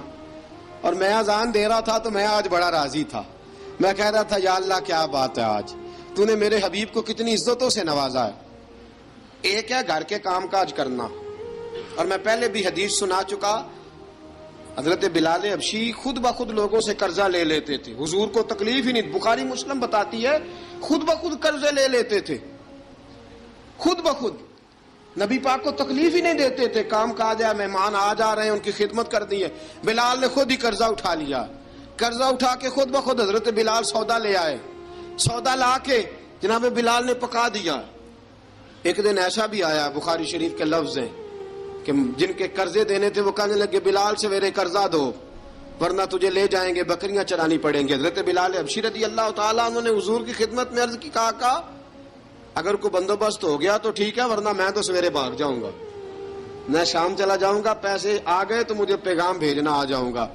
Speaker 1: اور میں اذان دے رہا تھا تو میں آج بڑا راضی تھا. میں کہہ رہا تھا یا اللہ کیا بات ہے, آج تو نے میرے حبیب کو کتنی عزتوں سے نوازا ہے. ایک ہے گھر کے کام کاج کرنا, اور میں پہلے بھی حدیث سنا چکا, حضرت بلال حبشی خود بخود لوگوں سے قرضہ لے لیتے تھے, حضور کو تکلیف ہی نہیں. بخاری مسلم بتاتی ہے خود بخود قرضے لے لیتے تھے, خود بخود. نبی پاک کو تکلیف ہی نہیں دیتے تھے. کام کاج ہے, مہمان آ جا رہے ہیں, ان کی خدمت کر دی ہے. بلال نے خود ہی قرضہ اٹھا لیا, قرضہ اٹھا کے خود بخود حضرت بلال سودا لے آئے, سودا لا کے جناب بلال نے پکا دیا. ایک دن ایسا بھی آیا، بخاری شریف کے لفظ ہیں کہ جن کے قرضے دینے تھے وہ کہنے لگے بلال سویرے قرضہ دو ورنہ تجھے لے جائیں گے، بکریاں چرانی پڑیں گے۔ حضرت بلال حبشی رضی اللہ تعالیٰ عنہ نے حضور کی خدمت میں عرض کی، کہا اگر کوئی بندوبست ہو گیا تو ٹھیک ہے ورنہ میں تو سویرے بھاگ جاؤں گا، میں شام چلا جاؤں گا، پیسے آ گئے تو مجھے پیغام بھیجنا، آ جاؤں گا۔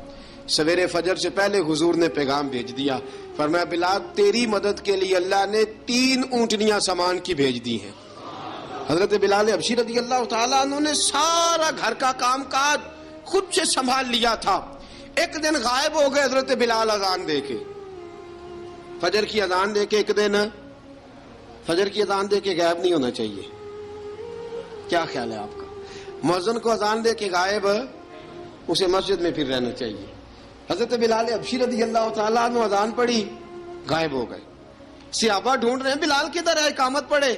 Speaker 1: سویرے فجر سے پہلے حضور نے پیغام بھیج دیا، فرمایا بلال تیری مدد کے لیے اللہ نے 3 اونٹنیاں سامان کی بھیج دی ہیں۔ حضرت بلال حبشی رضی اللہ تعالیٰ عنہ نے سارا گھر کا کام کاج خود سے سنبھال لیا تھا۔ ایک دن غائب ہو گئے حضرت بلال اذان دے کے، فجر کی اذان دے کے، ایک دن فجر کی اذان دے کے غائب نہیں ہونا چاہیے، کیا خیال ہے آپ کا؟ مؤذن کو اذان دے کے غائب، اسے مسجد میں پھر رہنا چاہیے۔ حضرت بلال حبشی رضی اللہ تعالیٰ عنہ اذان پڑھی، غائب ہو گئے، صحابہ ڈھونڈ رہے ہیں بلال کدھر ہے، اقامت پڑھے۔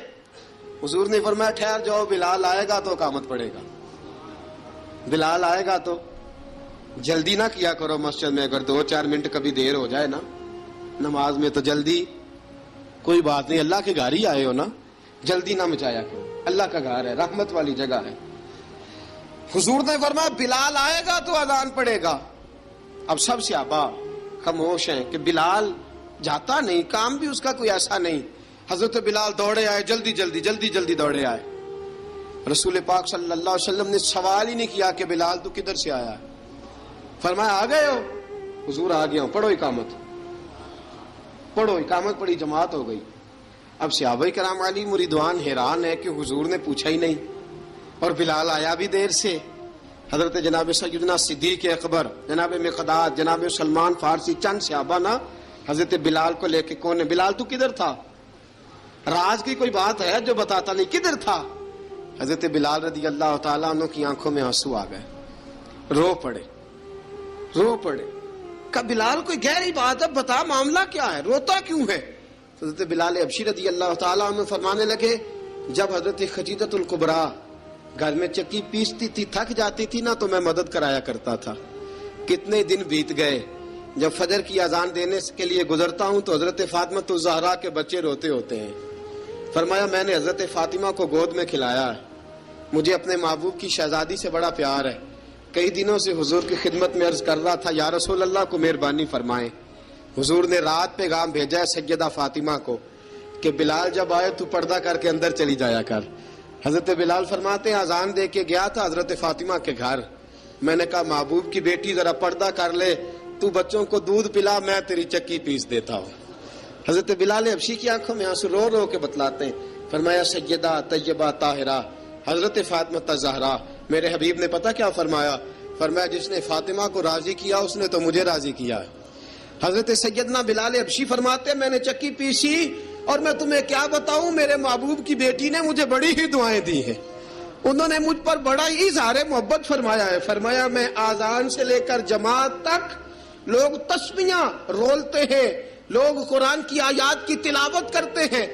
Speaker 1: حضور نے فرمایا ٹھہر جاؤ، بلال آئے گا تو اقامت پڑھے گا، بلال آئے گا تو جلدی نہ کیا کرو مسجد میں، اگر 2-4 منٹ کبھی دیر ہو جائے نا نماز میں تو جلدی کوئی بات نہیں، اللہ کے گھر ہی آئے ہو نا، جلدی نہ مچایا کرو، اللہ کا گھر ہے، رحمت والی جگہ ہے۔ حضور نے فرمایا بلال آئے گا تو اذان پڑے گا۔ اب سب صحابہ خاموش ہیں کہ بلال جاتا نہیں، کام بھی اس کا کوئی ایسا نہیں۔ حضرت بلال دوڑے آئے، جلدی دوڑے آئے۔ رسول پاک صلی اللہ علیہ وسلم نے سوال ہی نہیں کیا کہ بلال تو کدھر سے آیا ہے، فرمایا آ گئے ہو؟ حضور آ گیا ہوں، پڑھو اقامت، پڑھو اقامت پڑھی، جماعت ہو گئی۔ اب صحابہ کرام علی مریدوان حیران ہے کہ حضور نے پوچھا ہی نہیں اور بلال آیا بھی دیر سے۔ حضرت جناب سیدنا صدیق اکبر، جناب مقداد، جناب سلمان فارسی، چند صحابہ نا حضرت بلال کو لے کے، کون ہے بلال تو کدھر تھا؟ راز کی کوئی بات ہے جو بتاتا نہیں، کدھر تھا؟ حضرت بلال رضی اللہ تعالیٰ عنہ کی آنکھوں میں آنسو آ گئے، رو پڑے۔ کہ بلال کوئی گہری بات ہے، بتا معاملہ کیا ہے، روتا کیوں ہے؟ حضرت بلال حبشی رضی اللہ تعالیٰ عنہ فرمانے لگے جب حضرت خدیجہ الکبریٰ گھر میں چکی پیستی تھی، تھک جاتی تھی نا تو میں مدد کرایا کرتا تھا۔ کتنے دن بیت گئے، جب فجر کی اذان دینے کے لیے گزرتا ہوں تو حضرت فاطمہ الزہرا کے بچے روتے ہوتے ہیں۔ فرمایا میں نے حضرت فاطمہ کو گود میں کھلایا ہے، مجھے اپنے محبوب کی شہزادی سے بڑا پیار ہے۔ کئی دنوں سے حضور کی خدمت میں عرض کر رہا تھا یا رسول اللہ کو مہربانی فرمائیں۔ حضور نے رات پیغام بھیجا ہے سیدہ فاطمہ کو کہ بلال جب آئے تو پردہ کر کے اندر چلی جایا کر۔ حضرت بلال فرماتے ہیں اذان دے کے گیا تھا حضرت فاطمہ کے گھر، میں نے کہا محبوب کی بیٹی ذرا پردہ کر لے، تو بچوں کو دودھ پلا، میں تیری چکی پیس دیتا ہوں۔ حضرت بلال حبشی کی آنکھوں میں آنسو رو رو کے بتلاتے ہیں، فرمایا سیدہ طیبہ طاہرہ حضرت فاطمہ الزہرا، میرے حبیب نے پتہ کیا فرمایا؟ فرمایا جس نے فاطمہ کو راضی کیا اس نے تو مجھے راضی کیا ہے۔ حضرت سیدنا بلال حبشی فرماتے میں نے چکی پیسی اور میں تمہیں کیا بتاؤں، میرے محبوب کی بیٹی نے مجھے بڑی ہی دعائیں دی ہیں، انہوں نے مجھ پر بڑا ہی اظہار محبت فرمایا ہے۔ فرمایا میں آذان سے لے کر جماعت تک لوگ تسبیحاں رولتے ہیں، لوگ قرآن کی آیات کی تلاوت کرتے ہیں،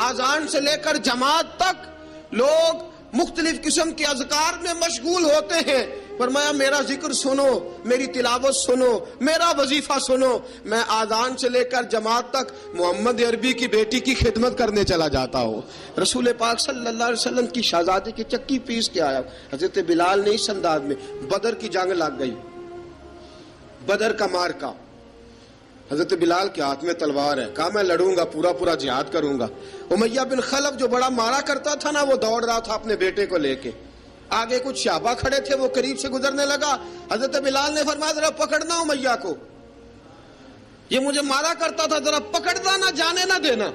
Speaker 1: آذان سے لے کر جماعت تک لوگ مختلف قسم کے اذکار میں مشغول ہوتے ہیں۔ فرمایا میرا ذکر سنو، میری تلاوت سنو، میرا وظیفہ سنو، میں آذان سے لے کر جماعت تک محمد عربی کی بیٹی کی خدمت کرنے چلا جاتا ہوں۔ رسول پاک صلی اللہ علیہ وسلم کی شہزادی کی چکی پیس کے آیا۔ حضرت بلال نے اس انداز میں، بدر کی جنگ لگ گئی، بدر کا مارکا، حضرت بلال کے ہاتھ میں تلوار ہے، کہا میں لڑوں گا، پورا جہاد کروں گا۔ امیہ بن خلف جو بڑا مارا کرتا تھا نا، وہ دوڑ رہا تھا اپنے بیٹے کو لے کے، آگے کچھ صحابہ کھڑے تھے، وہ قریب سے گزرنے لگا، حضرت بلال نے فرمایا ذرا پکڑنا امیہ کو، یہ مجھے مارا کرتا تھا، ذرا پکڑنا، نہ جانے نہ دینا۔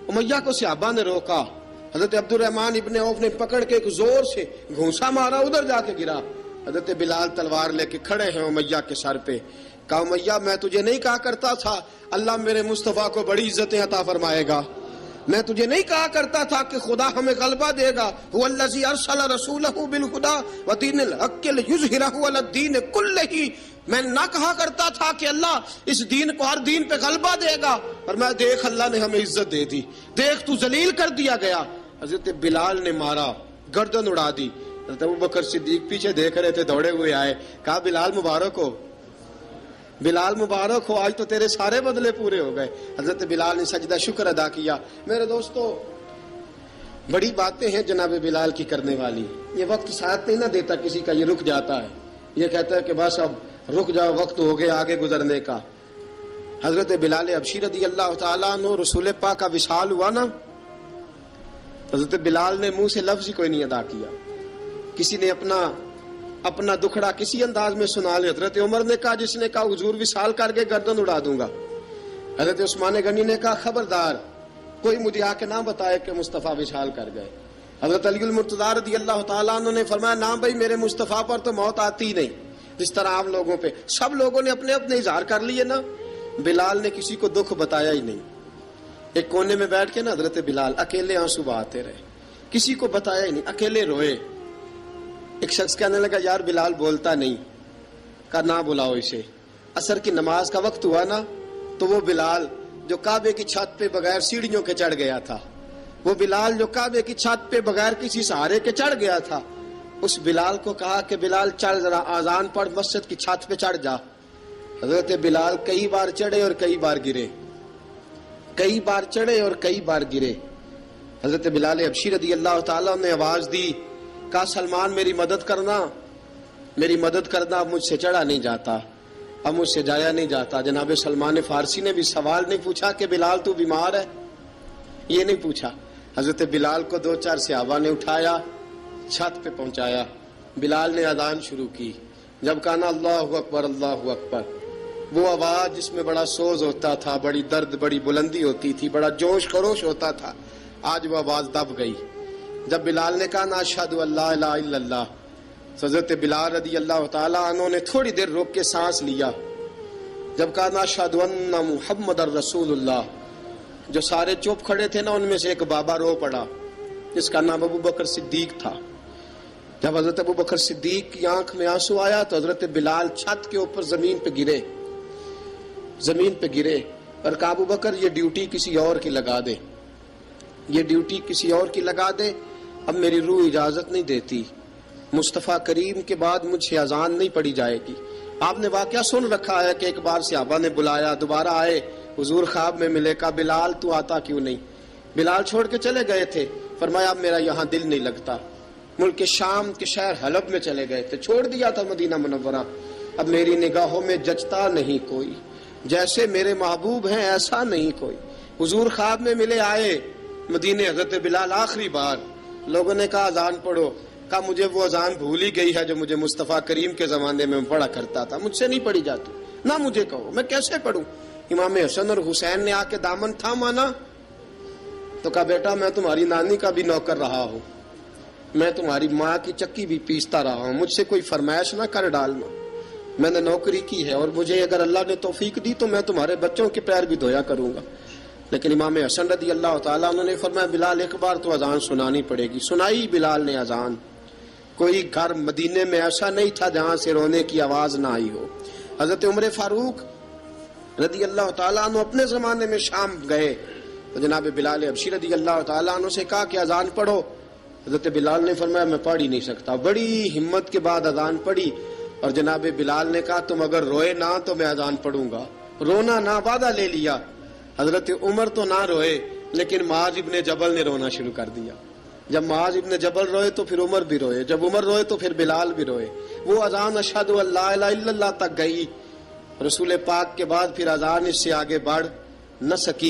Speaker 1: امیہ کو صحابہ نے روکا، حضرت عبد الرحمن ابن عوف نے پکڑ کے ایک زور سے گھونسا مارا، ادھر جا کے گرا۔ حضرت بلال تلوار لے کے کھڑے ہیں امیہ کے سر پہ۔ کہا امیہ میں تجھے نہیں کہا کرتا تھا اللہ میرے مصطفیٰ کو بڑی عزتیں عطا فرمائے گا، میں تجھے نہیں کہا کرتا تھا کہ خدا ہمیں غلبہ دے گا، هو الذی ارسل رسولہ بالہدی ودین الحق لیظہرہ علی الدین کلہ، میں نہ کہا کرتا تھا کہ اللہ اس دین کو ہر دین پہ غلبہ دے گا، اور میں دیکھ اللہ نے ہمیں عزت دے دی، دیکھ تو ذلیل کر دیا گیا۔ حضرت بلال نے مارا، گردن اڑا دی۔ حضرت ابوبکر صدیق پیچھے دیکھ رہے تھے، دوڑے ہوئے آئے، کہا بلال مبارک ہو، بلال مبارک ہو، آج تو تیرے سارے بدلے پورے ہو گئے۔ حضرت بلال نے سجدہ شکر ادا کیا۔ میرے دوستو بڑی باتیں ہیں جناب بلال کی کرنے والی. یہ وقت ساتھ نہیں نہ دیتا کسی کا, یہ رک جاتا ہے, یہ کہتا ہے کہ بس اب رک جاؤ, وقت ہو گیا آگے گزرنے کا. حضرت بلال حبشی رضی اللہ تعالیٰ عنہ رسول پاک کا وصال ہوا نا, حضرت بلال نے منہ سے لفظ ہی کوئی نہیں ادا کیا. کسی نے اپنا دکھڑا کسی انداز میں سنا لیا. حضرت عمر نے کہا, جس نے کہا حضور وصال کر کے گردن اڑا دوں گا. حضرت عثمان غنی نے کہا خبردار کوئی مجھے آ کے نہ بتائے کہ مصطفیٰ وصال کر گئے. حضرت علی المرتضیٰ رضی اللہ تعالیٰ عنہ نے فرمایا نہ بھائی میرے مصطفیٰ پر تو موت آتی ہی نہیں, جس طرح عام لوگوں پہ. سب لوگوں نے اپنے اپنے اظہار کر لیے نا, بلال نے کسی کو دکھ بتایا ہی نہیں. ایک کونے میں بیٹھ کے نا حضرت بلال اکیلے آنسو بہاتے رہے, کسی کو بتایا ہی نہیں, اکیلے روئے. ایک شخص کہنے لگا یار بلال بولتا نہیں. کہا نہ بلاؤ اسے. عصر کی نماز کا وقت ہوا نا تو وہ بلال جو کعبے کی چھت پہ بغیر سیڑھیوں کے چڑھ گیا تھا, وہ بلال جو کعبے کی چھت پہ بغیر کسی سہارے کے چڑھ گیا تھا, اس بلال کو کہا کہ بلال چل ذرا آذان پڑھ, مسجد کی چھت پہ چڑھ جا. حضرت بلال کئی بار چڑھے اور کئی بار گرے, کئی بار چڑھے اور کئی بار گرے. حضرت بلال حبشی رضی اللہ تعالیٰ نے آواز دی, کہا سلمان میری مدد کرنا, میری مدد کرنا, اب مجھ سے چڑھا نہیں جاتا, اب مجھ سے جایا نہیں جاتا. جناب سلمان فارسی نے بھی سوال نہیں پوچھا کہ بلال تو بیمار ہے, یہ نہیں پوچھا. حضرت بلال کو 2-4 صحابہ نے اٹھایا, چھت پہ پہنچایا. بلال نے اذان شروع کی. جب کہا نا اللہ اکبر اللہ اکبر, وہ آواز جس میں بڑا سوز ہوتا تھا, بڑی درد, بڑی بلندی ہوتی تھی, بڑا جوش خروش ہوتا تھا, آج وہ آواز دب گئی. جب بلال نے کہا نا اشہد ان لا الہ الا اللہ, حضرت بلال رضی اللہ تعالیٰ عنہ نے تھوڑی دیر روک کے سانس لیا. جب کہا نا اشہد ان محمد الرسول اللہ, جو سارے چپ کھڑے تھے نا ان میں سے ایک بابا رو پڑا جس کا نام ابو بکر صدیق تھا. جب حضرت ابو بکر صدیق کی آنکھ میں آنسو آیا تو حضرت بلال چھت کے اوپر زمین پہ گرے, زمین پہ گرے اور کہا ابو بکر یہ ڈیوٹی کسی اور کی لگا دے, یہ ڈیوٹی کسی اور کی لگا دے, اب میری روح اجازت نہیں دیتی, مصطفیٰ کریم کے بعد مجھ سے اذان نہیں پڑھی جائے گی. آپ نے واقعہ سن رکھا ہے کہ ایک بار صحابہ نے بلایا, دوبارہ آئے, حضور خواب میں ملے, کہا بلال تو آتا کیوں نہیں. بلال چھوڑ کے چلے گئے تھے, فرمایا اب میرا یہاں دل نہیں لگتا. ملک شام کے شہر حلب میں چلے گئے تھے, چھوڑ دیا تھا مدینہ منورہ, اب میری نگاہوں میں جچتا نہیں کوئی, جیسے میرے محبوب ہیں ایسا نہیں کوئی. حضور خواب میں ملے, آئے مدینے. حضرت بلال آخری بار, لوگوں نے کہا اذان پڑھو, کہا مجھے وہ اذان بھول ہی گئی ہے جو مجھے مصطفیٰ کریم کے زمانے میں پڑھا کرتا تھا, مجھ سے نہیں پڑھی جاتی, نہ مجھے کہو, میں کیسے پڑھوں. امام حسن اور حسین نے آ کے دامن تھاما نا تو کہا بیٹا میں تمہاری نانی کا بھی نوکر رہا ہوں, میں تمہاری ماں کی چکی بھی پیستا رہا ہوں, مجھ سے کوئی فرمائش نہ کر ڈالنا, میں نے نوکری کی ہے اور مجھے اگر اللہ نے توفیق دی تو میں تمہارے بچوں کے پیر بھی دھویا کروں گا. لیکن امام حسن رضی اللہ تعالیٰ عنہ نے فرمایا بلال ایک بار تو اذان سنانی پڑے گی. سنائی بلال نے اذان. کوئی گھر مدینے میں ایسا نہیں تھا جہاں سے رونے کی آواز نہ آئی ہو. حضرت عمر فاروق رضی اللہ تعالیٰ عنہ اپنے زمانے میں شام گئے تو جناب بلال حبشی رضی اللہ تعالیٰ عنہ سے کہا کہ اذان پڑھو. حضرت بلال نے فرمایا میں پڑھ ہی نہیں سکتا. بڑی ہمت کے بعد اذان پڑھی اور جناب بلال نے کہا تم اگر روئے نہ تو میں اذان پڑھوں گا. رونا نہ, وعدہ لے لیا. حضرت عمر تو نہ روئے لیکن معاذ ابن جبل نے رونا شروع کر دیا. جب معاذ ابن جبل روئے تو پھر عمر بھی روئے, جب عمر روئے تو پھر بلال بھی روئے. وہ اذان اشہد ان لا الہ الا اللہ تک گئی. رسول پاک کے بعد پھر اذان اس سے آگے بڑھ نہ سکی.